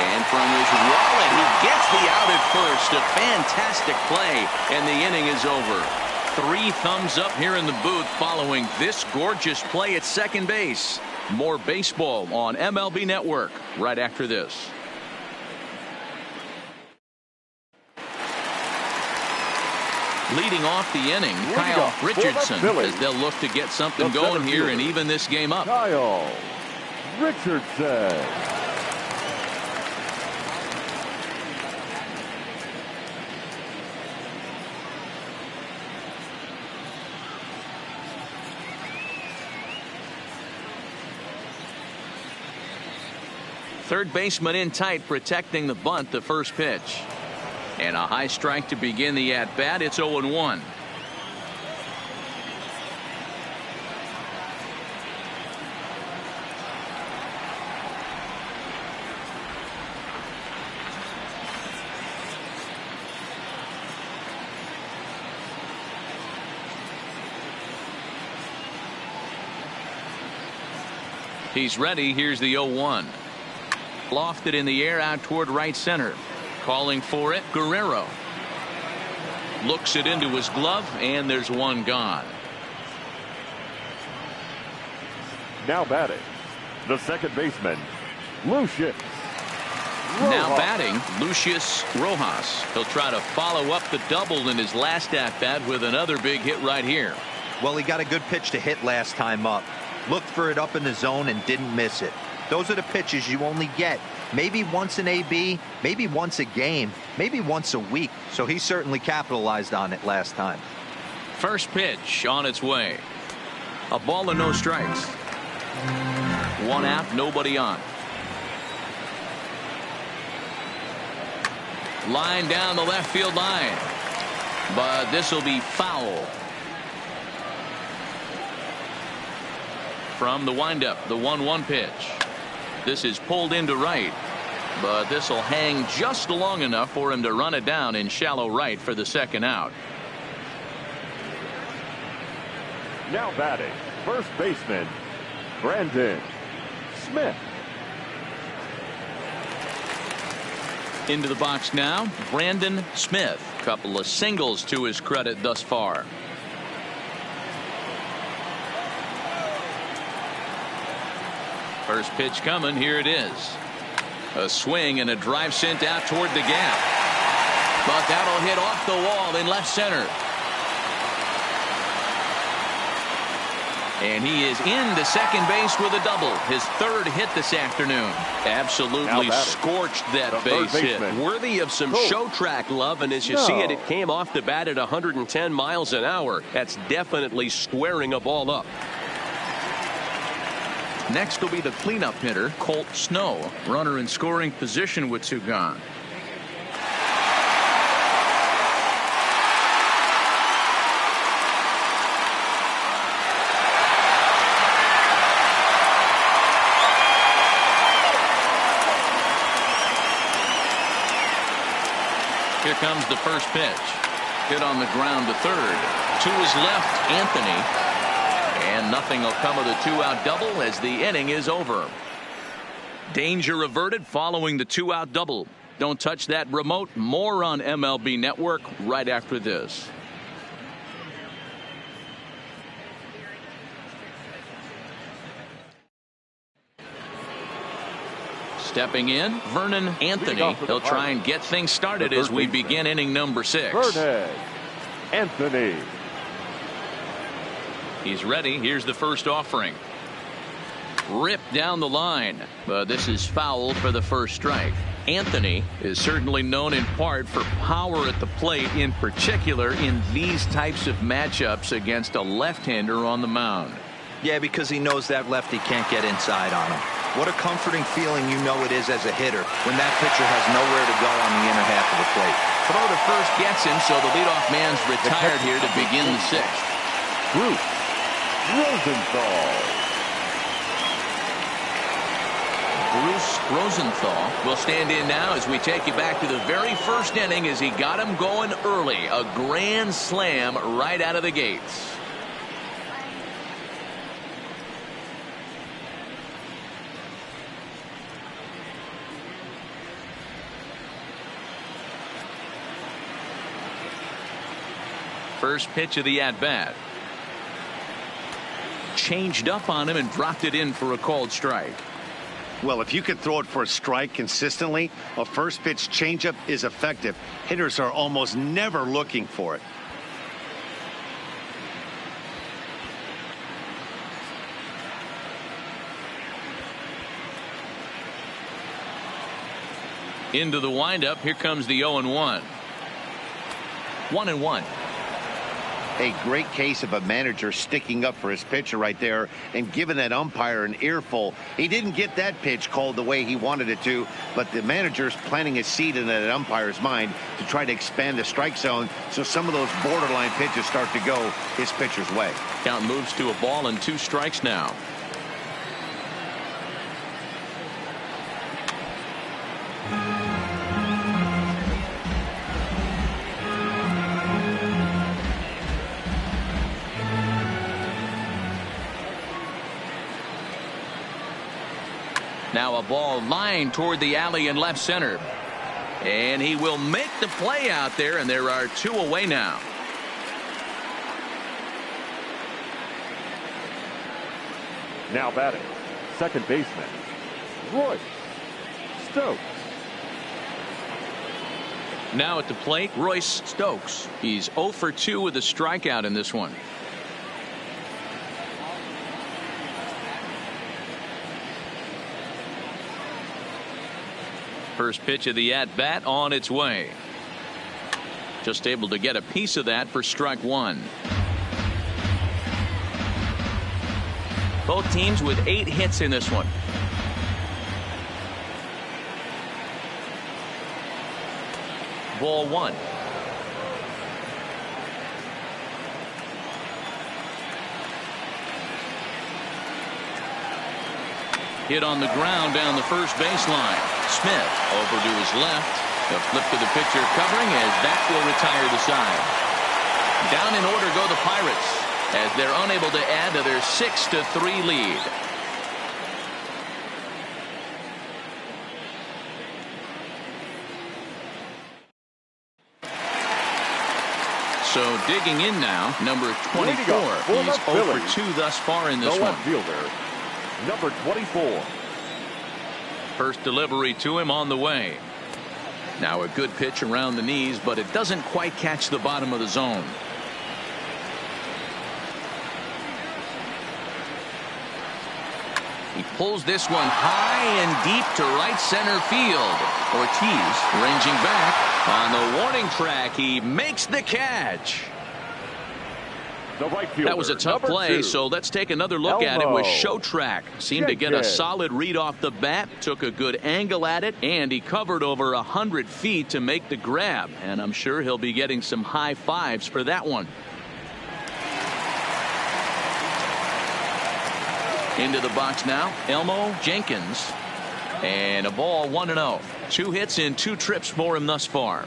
And from his wallet, he gets the out at first. A fantastic play, and the inning is over. 3 thumbs up here in the booth following this gorgeous play at second base. More baseball on MLB Network right after this. Leading off the inning, Kyle Richardson, as they'll look to get something going here and even this game up. Kyle Richardson. Third baseman in tight, protecting the bunt, the first pitch. And a high strike to begin the at-bat. It's 0-1. He's ready. Here's the 0-1. Lofted in the air out toward right center. Calling for it, Guerrero. Looks it into his glove, and there's one gone. Now batting, the second baseman, Lucius Rojas. Now batting, Lucius Rojas. He'll try to follow up the double in his last at-bat with another big hit right here. Well, he got a good pitch to hit last time up. Looked for it up in the zone and didn't miss it. Those are the pitches you only get maybe once in AB, maybe once a game, maybe once a week. So he certainly capitalized on it last time. First pitch on its way. A ball and no strikes. One out, nobody on. Line down the left field line. But this will be foul. From the windup, the 1-1 pitch. This is pulled into right, but this will hang just long enough for him to run it down in shallow right for the second out. Now batting, first baseman, Brandon Smith. Into the box now, Brandon Smith. Couple of singles to his credit thus far. First pitch coming. Here it is. A swing and a drive sent out toward the gap. But that'll hit off the wall in left center. And he is into second base with a double. His third hit this afternoon. Absolutely scorched that base hit. Worthy of some show track love. And as you see it, it came off the bat at 110 miles an hour. That's definitely squaring a ball up. Next will be the cleanup hitter, Colt Snow. Runner in scoring position with two gone. Here comes the first pitch. Hit on the ground to third. To his left, Anthony. And nothing will come of the two-out double as the inning is over. Danger averted following the two-out double. Don't touch that remote. More on MLB Network right after this. Stepping in, Vernon Anthony. He'll try and get things started as we begin inning number 6. Vernon Anthony. He's ready. Here's the first offering. Ripped down the line. But this is foul for the first strike. Anthony is certainly known in part for power at the plate, in particular in these types of matchups against a left-hander on the mound. Yeah, because he knows that lefty can't get inside on him. What a comforting feeling you know it is as a hitter when that pitcher has nowhere to go on the inner half of the plate. Throw to first gets him, so the leadoff man's retired here to begin the 6th. Bruce Rosenthal. Bruce Rosenthal will stand in now as we take you back to the very first inning as he got him going early. A grand slam right out of the gates. First pitch of the at-bat. Changed up on him and dropped it in for a called strike. Well, if you can throw it for a strike consistently, a first pitch changeup is effective. Hitters are almost never looking for it. Into the windup. Here comes the 0-1. 1-1. A great case of a manager sticking up for his pitcher right there and giving that umpire an earful. He didn't get that pitch called the way he wanted it to, but the manager's planting a seed in that umpire's mind to try to expand the strike zone so some of those borderline pitches start to go his pitcher's way. Count moves to a ball and 2 strikes now. Now a ball lined toward the alley in left center. And he will make the play out there, and there are 2 away now. Now batting, second baseman, Royce Stokes. Now at the plate, Royce Stokes. He's 0 for 2 with a strikeout in this one. First pitch of the at-bat on its way. Just able to get a piece of that for strike 1. Both teams with 8 hits in this one. Ball 1. Hit on the ground down the first baseline. Smith over to his left. A flip to the pitcher covering as that will retire the side. Down in order go the Pirates as they're unable to add to their 6-3 lead. So digging in now, number 24. He's 0 for 2 thus far in this one. Left fielder, number 24. First delivery to him on the way. Now a good pitch around the knees, but it doesn't quite catch the bottom of the zone. He pulls this one high and deep to right center field. Ortiz ranging back on the warning track. He makes the catch. The right fielder, that was a tough play, 2. so let's take another look at it with Show Track. Seemed to get a solid read off the bat, took a good angle at it, and he covered over 100 feet to make the grab. And I'm sure he'll be getting some high fives for that one. Into the box now, Elmo Jenkins. And a ball 1-0. 2 hits in 2 trips for him thus far.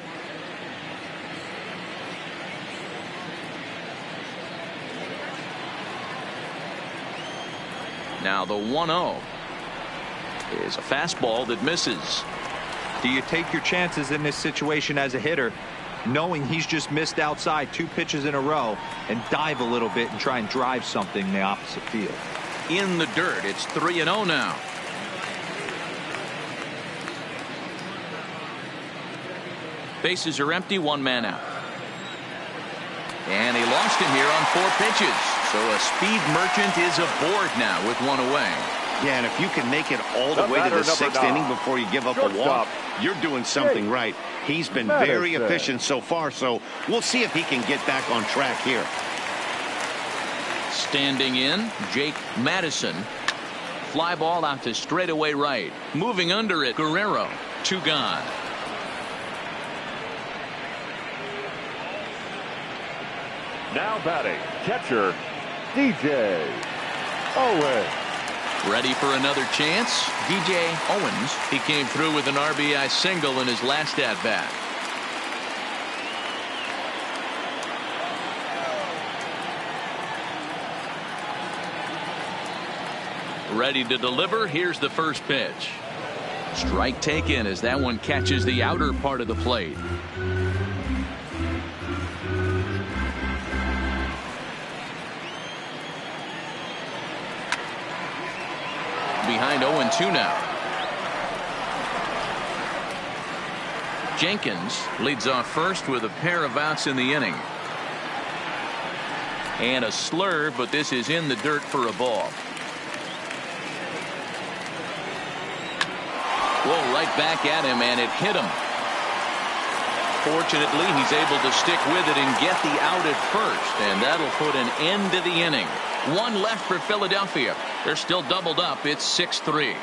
Now the 1-0 is a fastball that misses. Do you take your chances in this situation as a hitter, knowing he's just missed outside 2 pitches in a row, and dive a little bit and try and drive something in the opposite field? In the dirt. It's 3-0 now. Bases are empty, 1 man out. And he lost him here on 4 pitches. So a speed merchant is aboard now with 1 away. Yeah, and if you can make it all the way to the 6th inning before you give up a walk, you're doing something right. He's been very efficient so far, so we'll see if he can get back on track here. Standing in, Jake Madison. Fly ball out to straightaway right. Moving under it, Guerrero. 2 gone. Now batting, catcher, DJ Owens. Ready for another chance? DJ Owens. He came through with an RBI single in his last at-bat. Ready to deliver. Here's the first pitch. Strike taken as that one catches the outer part of the plate. Behind 0-2 now. Jenkins leads off first with a pair of outs in the inning. And a slur, but this is in the dirt for a ball. Well, right back at him, and it hit him. Fortunately, he's able to stick with it and get the out at first, and that'll put an end to the inning. One left for Philadelphia. They're still doubled up. It's 6-3.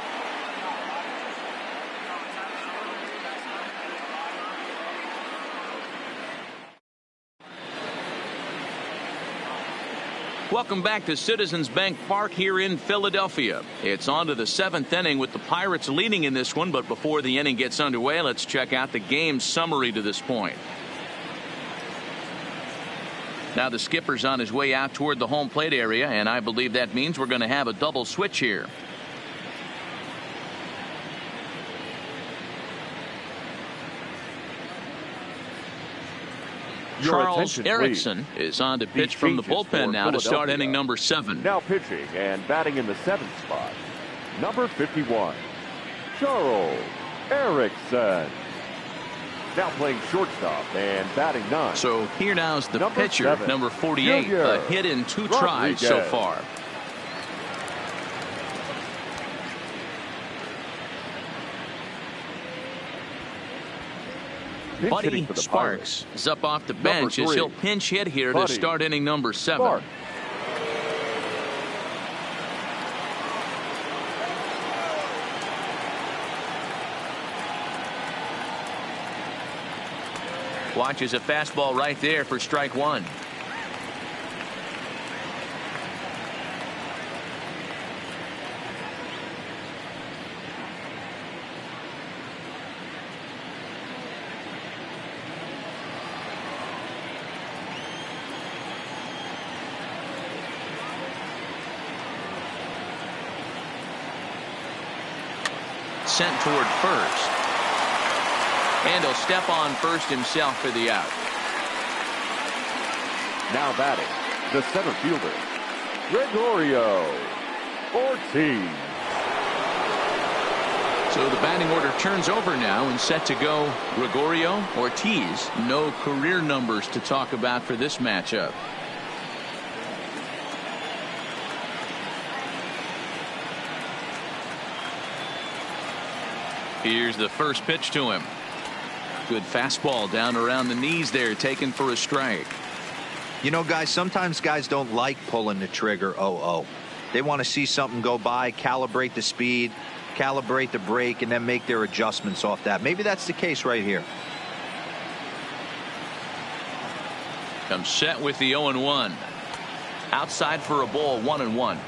Welcome back to Citizens Bank Park here in Philadelphia. It's on to the 7th inning with the Pirates leading in this one, but before the inning gets underway, let's check out the game summary to this point. Now the skipper's on his way out toward the home plate area, and I believe that means we're going to have a double switch here. Charles Erickson is on to pitch from the bullpen now to start inning number 7. Now pitching and batting in the 7th spot, number 51, Charles Erickson. Now playing shortstop and batting 9. So here now's the pitcher, 7, number 48, Junior a hit in 2 tries so far. Buddy Sparks is up off the bench as he'll pinch hit here to start inning number 7. Sparks. Watches a fastball right there for strike 1. Sent toward first. And he'll step on first himself for the out. Now batting, the center fielder, Gregorio Ortiz. So the batting order turns over now and set to go Gregorio Ortiz. No career numbers to talk about for this matchup. Here's the first pitch to him. Good fastball down around the knees there, taken for a strike. You know, guys, sometimes guys don't like pulling the trigger 0-0. They want to see something go by, calibrate the speed, calibrate the brake, and then make their adjustments off that. Maybe that's the case right here. Comes set with the 0-1. Outside for a ball, 1-1.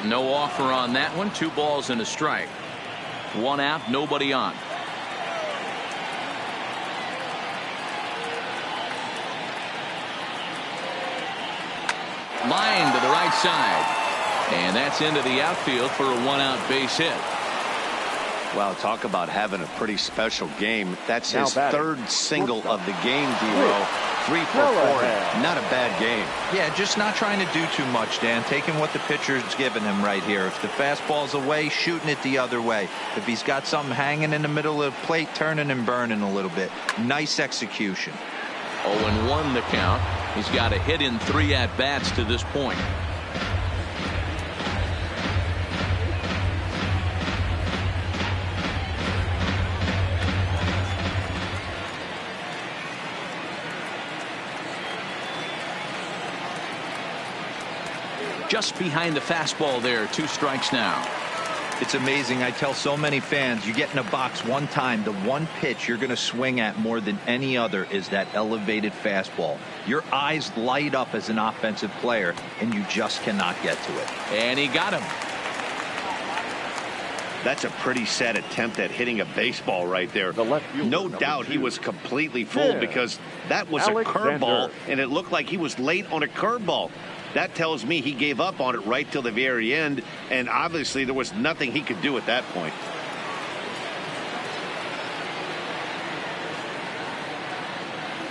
No offer on that one. 2 balls and a strike. 1 out, nobody on. Line to the right side. And that's into the outfield for a 1-out base hit. Well, talk about having a pretty special game. That's Now his batting. 3rd single of the game, D-Row. 3 for 4. Not a bad game. Yeah, just not trying to do too much, Dan. Taking what the pitcher's giving him right here. If the fastball's away, shooting it the other way. If he's got something hanging in the middle of the plate, turning and burning a little bit. Nice execution. 0-1 the count. He's got a hit in 3 at-bats to this point. Just behind the fastball there. 2 strikes now. It's amazing. I tell so many fans, you get in a box one time, the one pitch you're going to swing at more than any other is that elevated fastball. Your eyes light up as an offensive player, and you just cannot get to it. And he got him. That's a pretty sad attempt at hitting a baseball right there. The left fielder, no number doubt 2. he was completely fooled because that was a curveball, and it looked like he was late on a curveball. That tells me he gave up on it right till the very end, and obviously there was nothing he could do at that point.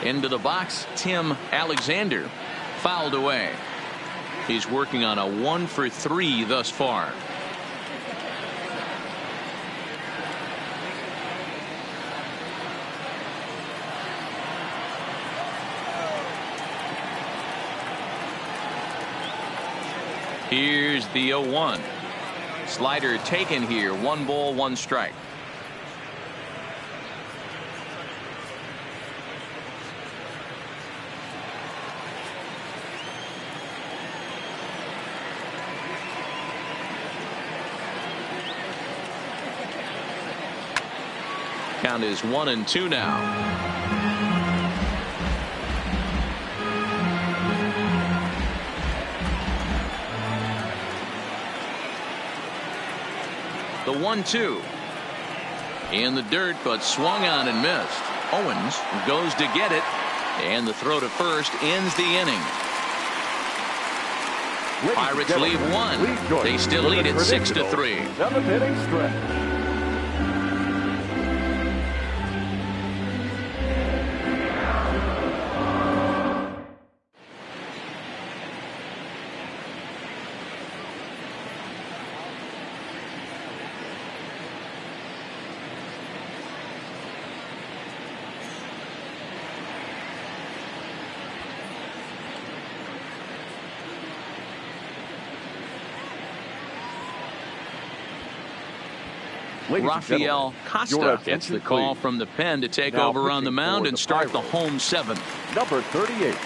Into the box, Tim Alexander. Fouled away. He's working on a 1 for 3 thus far. Here's the 0-1. Slider taken here. 1 ball, 1 strike. Count is 1-2 now. The 1-2 in the dirt, but swung on and missed. Owens goes to get it, and the throw to first ends the inning. Pirates leave 1. They still lead it 6-3. 7th inning stretch. Rafael Costa gets the call from the pen to take over on the mound and start the home 7th. Number 38.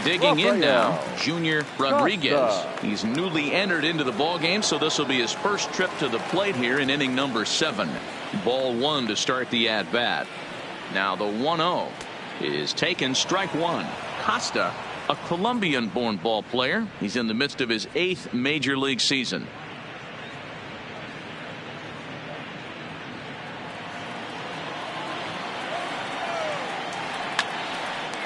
Digging in now, Junior Rodriguez. He's newly entered into the ball game, so this will be his first trip to the plate here in inning number 7. Ball 1 to start the at bat. Now the 1-0 is taken, strike 1. Costa, a Colombian-born ball player. He's in the midst of his 8th major league season.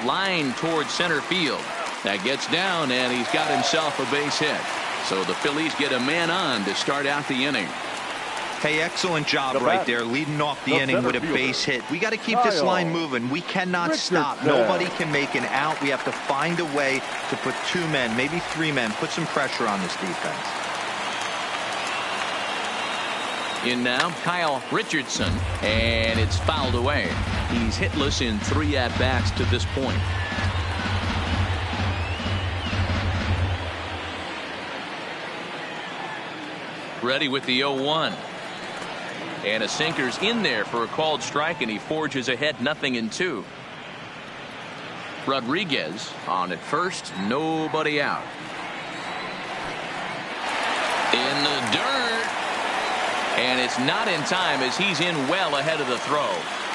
Line towards center field. That gets down, and he's got himself a base hit. So the Phillies get a man on to start out the inning. Hey, excellent job right there, leading off the inning with a base hit. We got to keep this line moving. We cannot stop. Nobody can make an out. We have to find a way to put 2 men, maybe 3 men, put some pressure on this defense. In now, Kyle Richardson, and it's fouled away. He's hitless in 3 at-bats to this point. Ready with the 0-1. And a sinker's in there for a called strike, and he forges ahead 0-2. Rodriguez on at first, nobody out. In the dirt. And it's not in time as he's in well ahead of the throw.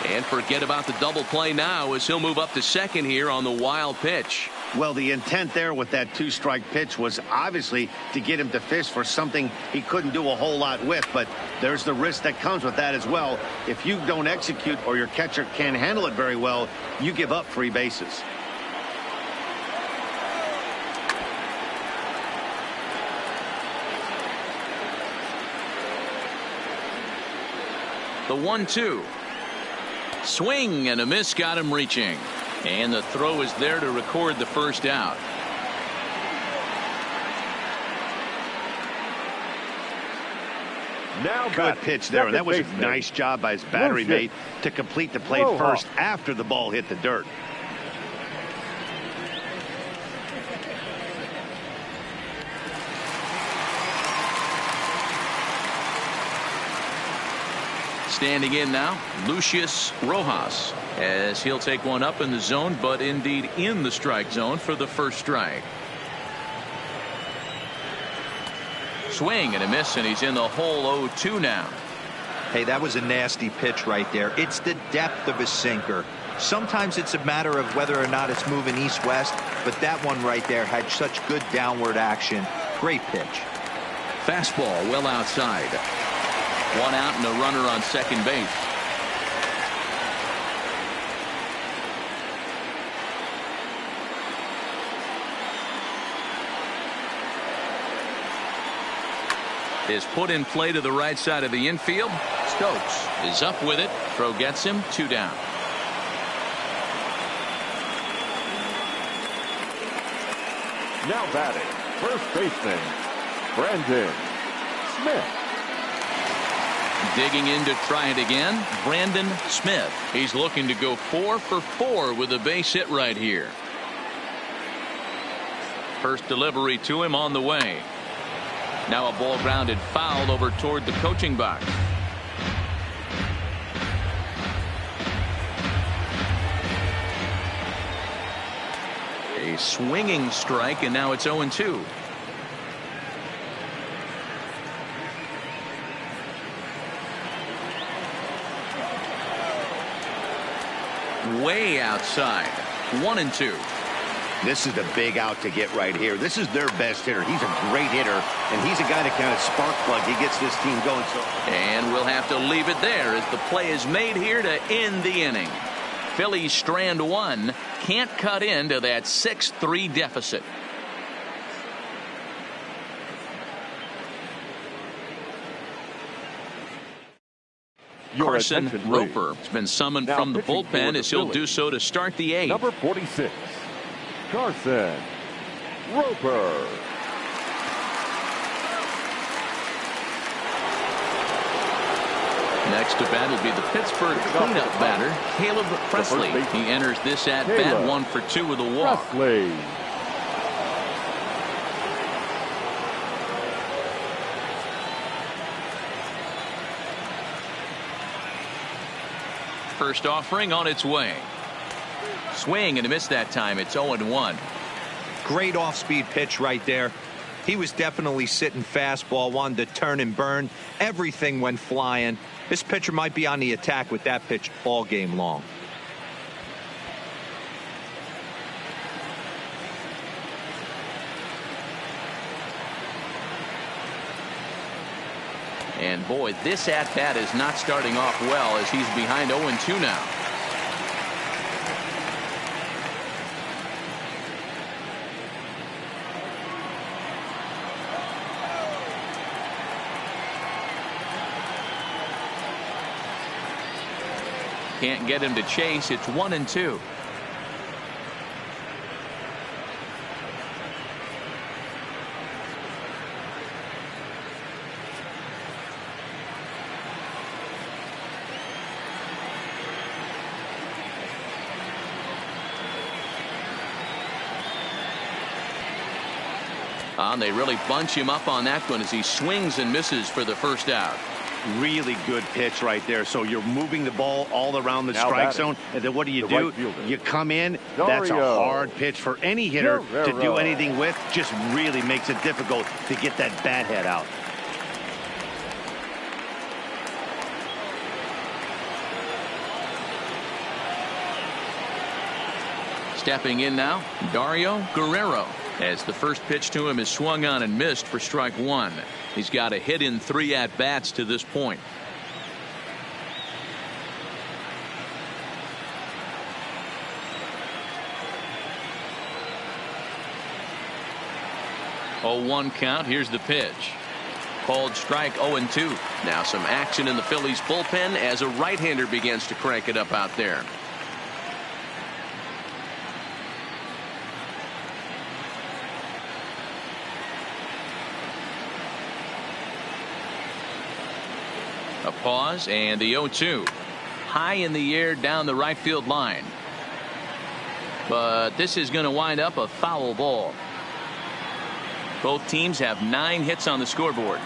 And forget about the double play now as he'll move up to second here on the wild pitch. Well, the intent there with that 2-strike pitch was obviously to get him to fish for something he couldn't do a whole lot with. But there's the risk that comes with that as well. If you don't execute or your catcher can't handle it very well, you give up 3 bases. The 1-2. Swing and a miss got him reaching. And the throw is there to record the first out. Now good pitch there, and that was a nice job by his battery mate to complete the play first after the ball hit the dirt. Standing in now, Lucius Rojas, as he'll take one up in the zone, but indeed in the strike zone for the first strike. Swing and a miss, and he's in the hole 0-2 now. Hey, that was a nasty pitch right there. It's the depth of his sinker. Sometimes it's a matter of whether or not it's moving east-west, but that one right there had such good downward action. Great pitch. Fastball well outside. 1 out and a runner on second base. Is put in play to the right side of the infield. Stokes is up with it. Throw gets him. 2 down. Now batting, first baseman, Brandon Smith. Digging in to try it again, Brandon Smith. He's looking to go 4 for 4 with a base hit right here. First delivery to him on the way. Now a ball grounded foul over toward the coaching box. A swinging strike, and now it's 0-2. Way outside. 1-2. This is the big out to get right here. This is their best hitter. He's a great hitter, and he's a guy that kind of spark plug. He gets this team going. And we'll have to leave it there as the play is made here to end the inning. Phillies strand one. Can't cut into that 6-3 deficit. Carson Roper has been summoned from the bullpen as he'll do so to start the eighth. Number 46, Carson Roper. Next to bat will be the Pittsburgh cleanup batter, Caleb Presley. He enters this at bat 1 for 2 with a walk. Presley. First offering on its way. Swing and a miss that time. It's 0-1. Great off-speed pitch right there. He was definitely sitting fastball, wanted to turn and burn. Everything went flying. This pitcher might be on the attack with that pitch all game long. And boy, this at-bat is not starting off well as he's behind 0-2 now. Can't get him to chase. It's 1-2. They really bunch him up on that one as he swings and misses for the first out. Really good pitch right there. So you're moving the ball all around the strike zone, and then what do? You come in. That's a hard pitch for any hitter to do anything with. Just really makes it difficult to get that bat head out. Stepping in now, Dario Guerrero, as the first pitch to him is swung on and missed for strike one. He's got a hit in 3 at-bats to this point. Oh, 1 count. Here's the pitch. Called strike 0-2. Now some action in the Phillies bullpen as a right-hander begins to crank it up out there. A pause and the 0-2. High in the air down the right field line. But this is going to wind up a foul ball. Both teams have 9 hits on the scoreboard.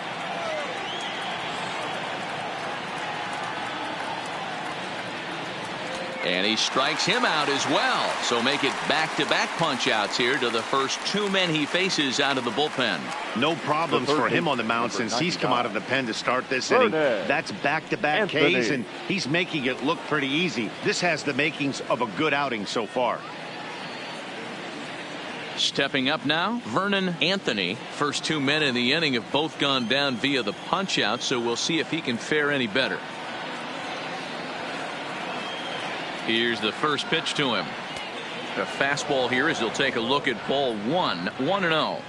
And he strikes him out as well. So make it back-to-back punch-outs here to the first 2 men he faces out of the bullpen. No problems for him on the mound since he's come out of the pen to start this inning. That's back-to-back Ks, and he's making it look pretty easy. This has the makings of a good outing so far. Stepping up now, Vernon Anthony. First 2 men in the inning have both gone down via the punch-out, so we'll see if he can fare any better. Here's the first pitch to him. A fastball here as he'll take a look at ball 1. 1-0.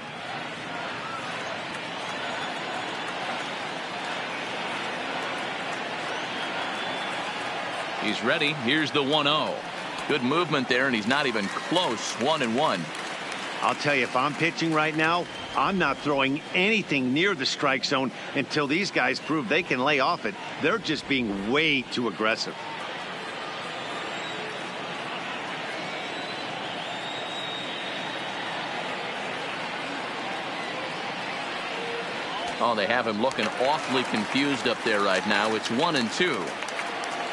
He's ready. Here's the 1-0. Good movement there, and he's not even close. 1-1. I'll tell you, if I'm pitching right now, I'm not throwing anything near the strike zone until these guys prove they can lay off it. They're just being way too aggressive. Oh, they have him looking awfully confused up there right now. It's 1-2.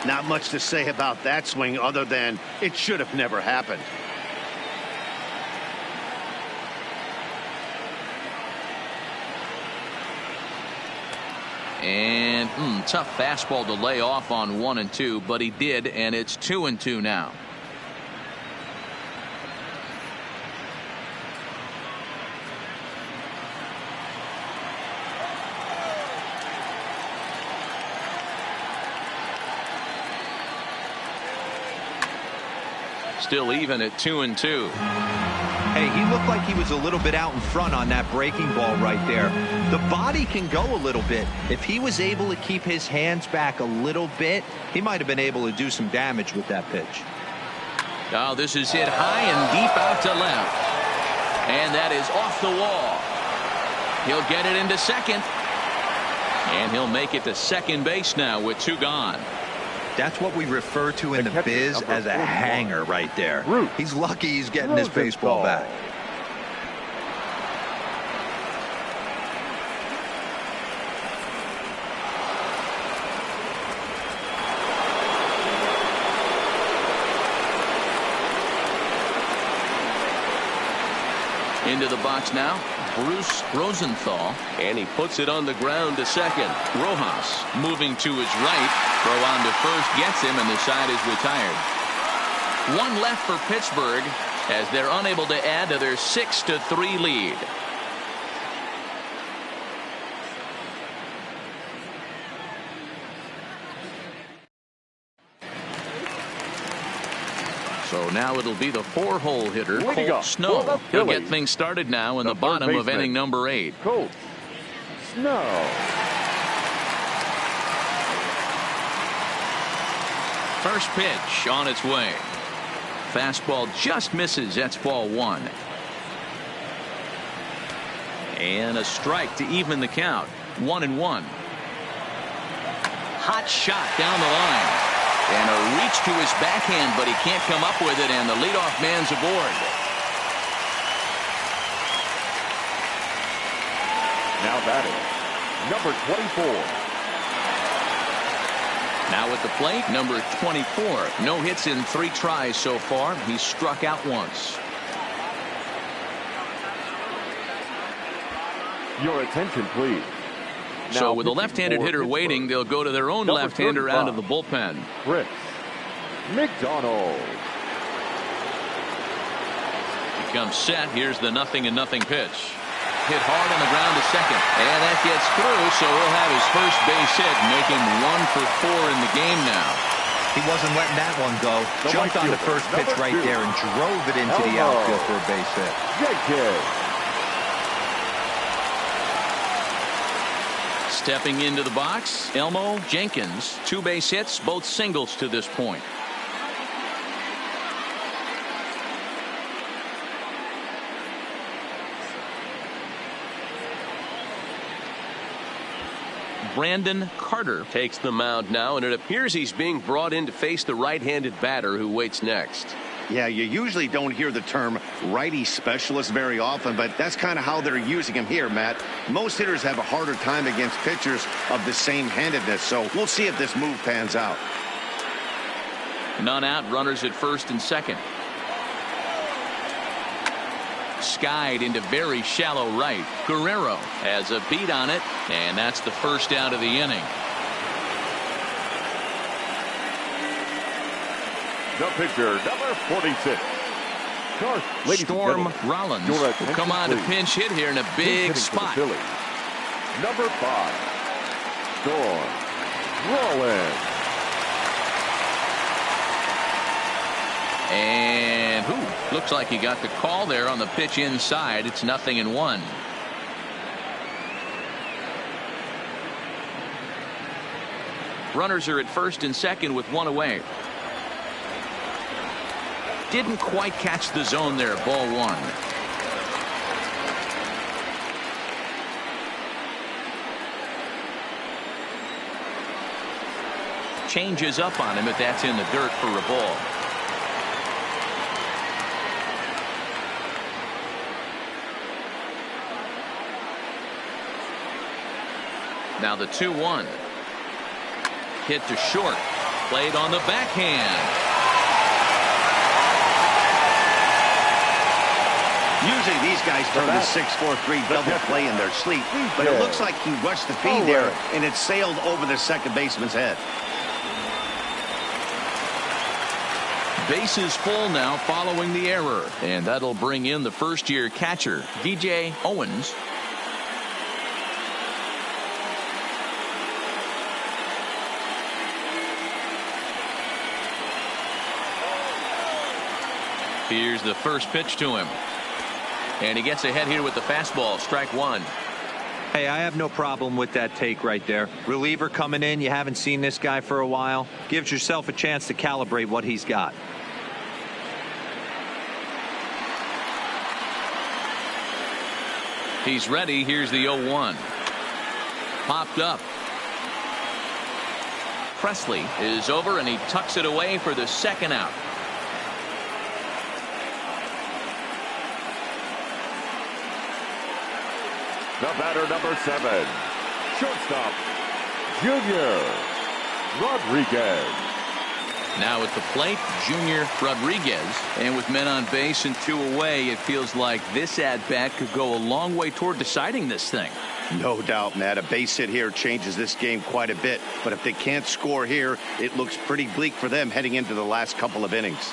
Not much to say about that swing other than it should have never happened. And tough fastball to lay off on 1-2, but he did, and it's 2-2 now. Still even at 2-2. Hey, he looked like he was a little bit out in front on that breaking ball right there. The body can go a little bit. If he was able to keep his hands back a little bit, he might have been able to do some damage with that pitch. Oh, this is hit high and deep out to left. And that is off the wall. He'll get it into second. And he'll make it to second base now with 2 gone. That's what we refer to in the biz as a hanger right there. He's lucky he's getting his baseball back. Into the box now, Bruce Rosenthal. And he puts it on the ground to second. Rojas moving to his right. Throw on to first gets him, and the side is retired. 1 left for Pittsburgh as they're unable to add to their 6-3 lead. So now it'll be the 4-hole hitter, Colt Snow. He'll get things started now in the bottom of inning number 8. Colt Snow. First pitch on its way. Fastball just misses. That's ball 1. And a strike to even the count. 1-1. Hot shot down the line. And a reach to his backhand, but he can't come up with it, and the leadoff man's aboard. Now batting, number 24. Now at the plate, number 24. No hits in 3 tries so far. He's struck out once. Your attention, please. So with a left-handed hitter waiting, they'll go to their own left-hander out of the bullpen. Chris McDonald. He comes set. Here's the 0-0 pitch. Hit hard on the ground to second. And that gets through, so he'll have his first base hit, make him 1 for 4 in the game now. He wasn't letting that one go. Jumped on the first pitch right there and drove it into the outfield for a base hit. Stepping into the box, Elmo Jenkins. 2 base hits, both singles to this point. Brandon Carter takes the mound now, and it appears he's being brought in to face the right-handed batter who waits next. Yeah, you usually don't hear the term righty specialist very often, but that's kind of how they're using him here, Matt. Most hitters have a harder time against pitchers of the same handedness, so we'll see if this move pans out. None out, runners at first and second. Skied into very shallow right. Guerrero has a beat on it, and that's the first out of the inning. The pitcher, number 46. Storm Rollins will come on to pinch hit here in a big spot. Number 5. Storm Rollins. And looks like he got the call there on the pitch inside. It's 0-1. Runners are at first and second with 1 away. Didn't quite catch the zone there. Ball 1. Changes up on him, but that's in the dirt for a ball. Now the 2-1. Hit to short. Played on the backhand. Usually these guys turn the 6-4-3 double play in their sleep, but it looks like he rushed the feed there, and it sailed over the second baseman's head. Bases full now following the error, and that'll bring in the first-year catcher, DJ Owens. Here's the first pitch to him. And he gets ahead here with the fastball, strike one. Hey, I have no problem with that take right there. Reliever coming in, you haven't seen this guy for a while. Gives yourself a chance to calibrate what he's got. He's ready. Here's the 0-1. Popped up. Presley is over, and he tucks it away for the second out. The batter, number 7, shortstop, Junior Rodriguez. Now at the plate, Junior Rodriguez. And with men on base and 2 away, it feels like this at-bat could go a long way toward deciding this thing. No doubt, Matt. A base hit here changes this game quite a bit. But if they can't score here, it looks pretty bleak for them heading into the last couple of innings.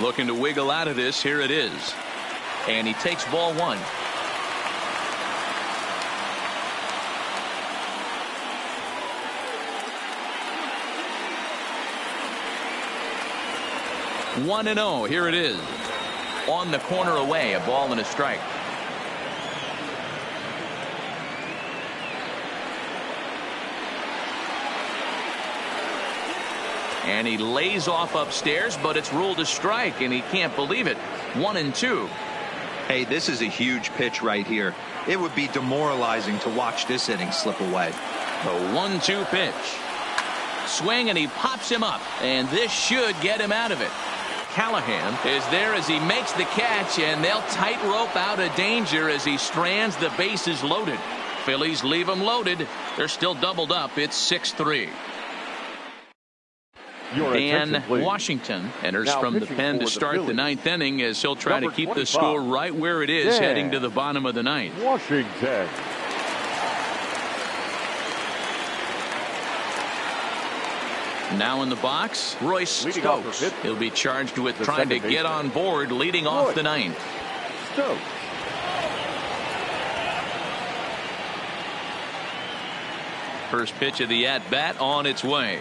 Looking to wiggle out of this. Here it is. And he takes ball 1. One and 0. Here it is. On the corner away. A ball and a strike. And he lays off upstairs, but it's ruled a strike, and he can't believe it. 1-2. Hey, this is a huge pitch right here. It would be demoralizing to watch this inning slip away. The 1-2 pitch. Swing, and he pops him up, and this should get him out of it. Callahan is there as he makes the catch, and they'll tightrope out of danger as he strands the bases loaded. Phillies leave him loaded. They're still doubled up. It's 6-3. Dan Washington enters Now from the pitching pen to for the start the Phillies, 9th inning as he'll try to number keep the 25, score right where it is Dan heading to the bottom of the 9th. Washington. Now in the box, Royce Leading off Stokes. for Pittsburgh, He'll be charged with the trying to second get baseman, on board leading off the 9th. Stokes. First pitch of the at-bat on its way.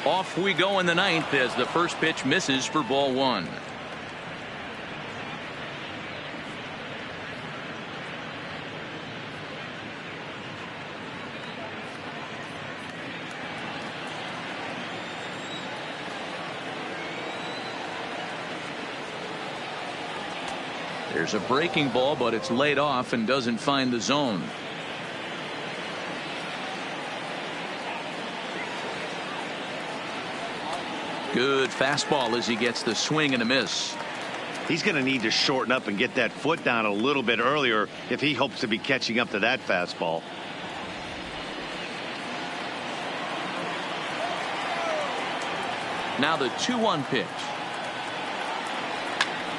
Off we go in the 9th as the first pitch misses for ball 1. There's a breaking ball, but it's laid off and doesn't find the zone. Good fastball as he gets the swing and a miss. He's going to need to shorten up and get that foot down a little bit earlier if he hopes to be catching up to that fastball. Now the 2-1 pitch.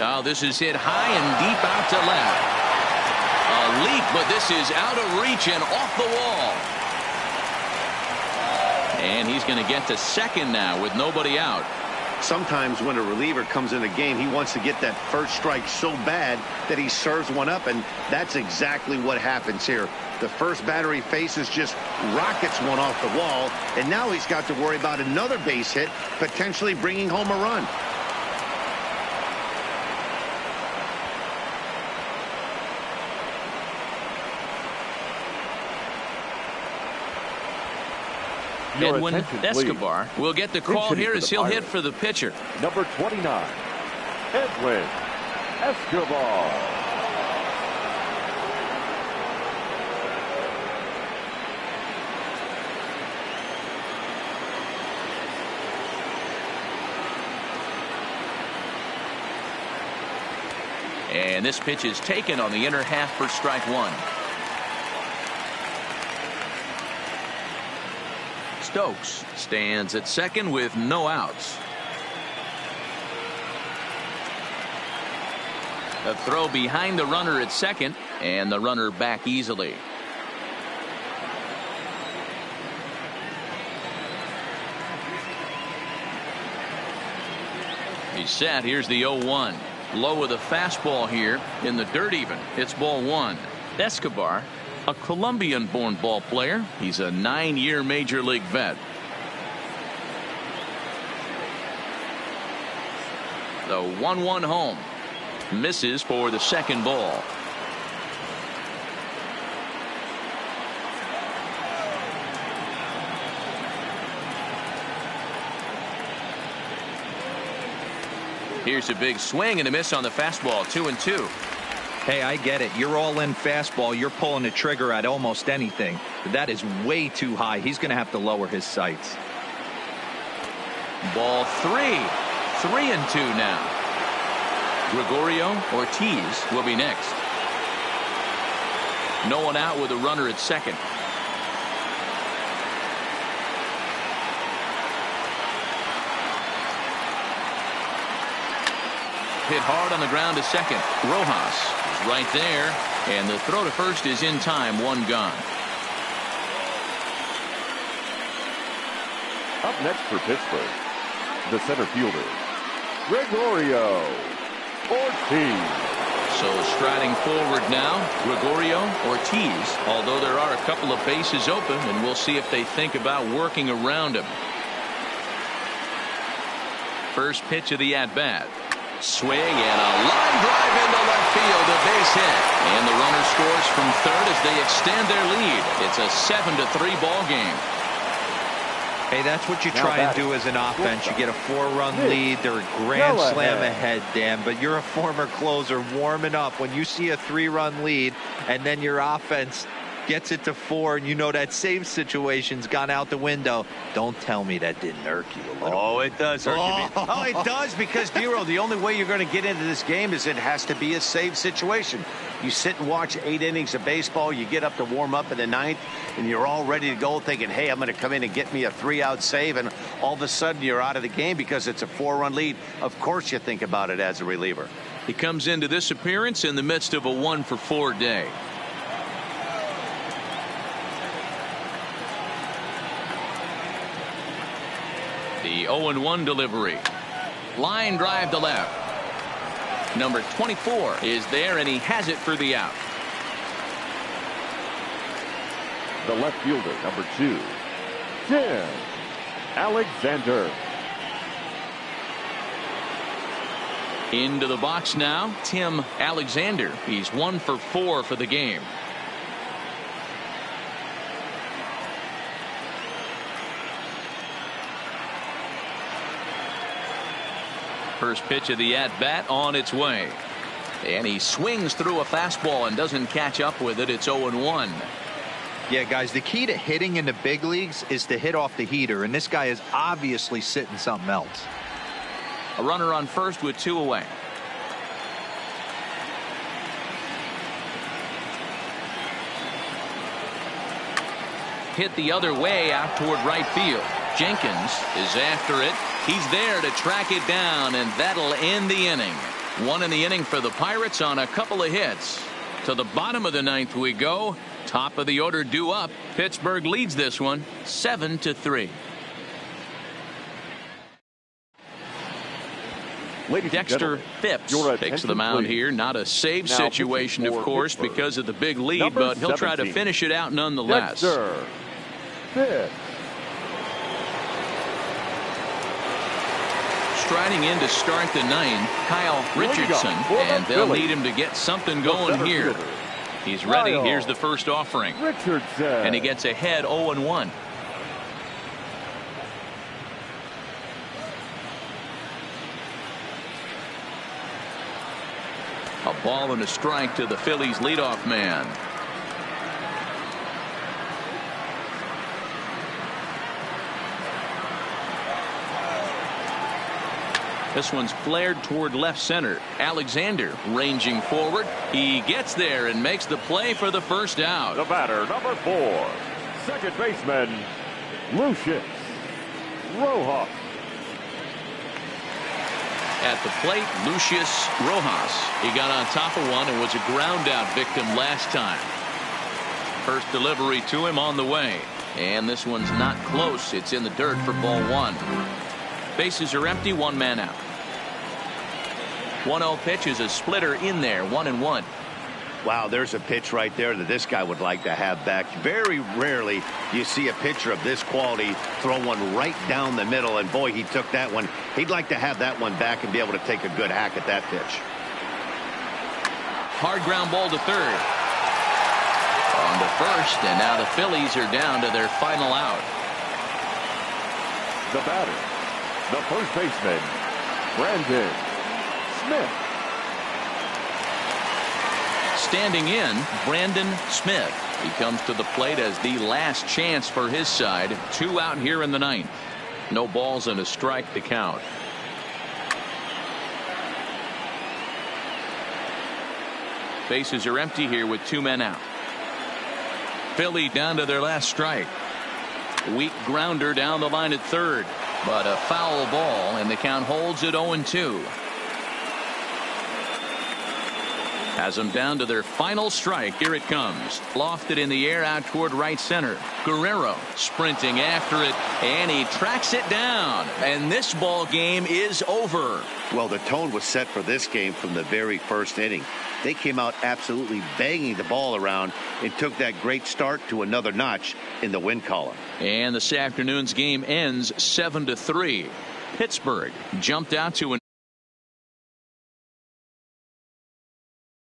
Oh, this is hit high and deep out to left. A leap, but this is out of reach and off the wall. And he's going to get to second now with nobody out. Sometimes when a reliever comes in the game, he wants to get that first strike so bad that he serves one up, and that's exactly what happens here. The first batter he faces just rockets one off the wall, and now he's got to worry about another base hit, potentially bringing home a run. Edwin Escobar will get the call here as he'll hit for the pitcher. Number 29, Edwin Escobar. And this pitch is taken on the inner half for strike one. Stokes stands at second with no outs. A throw behind the runner at second, and the runner back easily. He's set. Here's the 0-1. Low with a fastball here in the dirt even. It's ball one. Escobar, a Colombian-born ball player. He's a 9-year major league vet. The 1-1 home. Misses for the second ball. Here's a big swing and a miss on the fastball. 2-2. Hey, I get it. You're all in fastball. You're pulling the trigger at almost anything. But that is way too high. He's going to have to lower his sights. Ball three. 3-2 now. Gregorio Ortiz will be next. No one out with a runner at second. Hit hard on the ground to second. Rojas is right there, and the throw to first is in time. One gone. Up next for Pittsburgh, the center fielder, Gregorio Ortiz. So striding forward now, Gregorio Ortiz, although there are a couple of bases open, and we'll see if they think about working around him. First pitch of the at-bat. Swing and a line drive into left field, a base hit. And the runner scores from third as they extend their lead. It's a 7-3 ball game. Hey, that's what you try and do as an offense. You get a 4-run lead. They're a grand slam ahead, Dan, but you're a former closer warming up. When you see a 3-run lead and then your offense gets it to 4 and you know that save situation's gone out the window, don't tell me that didn't irk you a little. Oh, it does irk you. Oh, it does, because, Dero, the only way you're going to get into this game is it has to be a save situation. You sit and watch 8 innings of baseball, you get up to warm up in the 9th, and you're all ready to go thinking, hey, I'm going to come in and get me a 3-out save, and all of a sudden you're out of the game because it's a 4-run lead. Of course you think about it as a reliever. He comes into this appearance in the midst of a 1-for-4 day. The 0-1 delivery. Line drive to left. Number 24 is there, and he has it for the out. The left fielder, number 2, Tim Alexander. Into the box now, Tim Alexander. He's 1-for-4 for the game. First pitch of the at-bat on its way. And he swings through a fastball and doesn't catch up with it. It's 0-1. Yeah, guys, the key to hitting in the big leagues is to hit off the heater, and this guy is obviously sitting something else. A runner on first with 2 away. Hit the other way out toward right field. Jenkins is after it. He's there to track it down, and that'll end the inning. 1 in the inning for the Pirates on a couple of hits. To the bottom of the 9th we go. Top of the order due up. Pittsburgh leads this one 7-3. Dexter Phipps takes the mound here. Not a save situation, of course, because of the big lead, but he'll try to finish it out nonetheless. Dexter Phipps. Striding in to start the 9th, Kyle Richardson, and they'll need him to get something going here. He's ready. Here's the first offering. Richardson. And he gets ahead 0-1. A ball and a strike to the Phillies leadoff man. This one's flared toward left center. Alexander ranging forward. He gets there and makes the play for the first out. The batter, number 4, second baseman, Lucius Rojas. At the plate, Lucius Rojas. He got on top of one and was a ground out victim last time. First delivery to him on the way. And this one's not close. It's in the dirt for ball 1. Bases are empty, 1 man out. 1-0 pitch is a splitter in there, 1-1. Wow, there's a pitch right there that this guy would like to have back. Very rarely you see a pitcher of this quality throw one right down the middle, and boy, he took that one. He'd like to have that one back and be able to take a good hack at that pitch. Hard ground ball to third. On to first, and now the Phillies are down to their final out. The batter, the first baseman, Brandon Smith. Standing in, Brandon Smith. He comes to the plate as the last chance for his side. 2 out here in the 9th. No balls and a strike to count. Bases are empty here with 2 men out. Philly down to their last strike. Weak grounder down the line at third, but a foul ball, and the count holds at 0-2. Has them down to their final strike. Here it comes. Lofted in the air out toward right center. Guerrero sprinting after it, and he tracks it down. And this ball game is over. Well, the tone was set for this game from the very first inning. They came out absolutely banging the ball around and took that great start to another notch in the win column. And this afternoon's game ends 7-3. Pittsburgh jumped out to an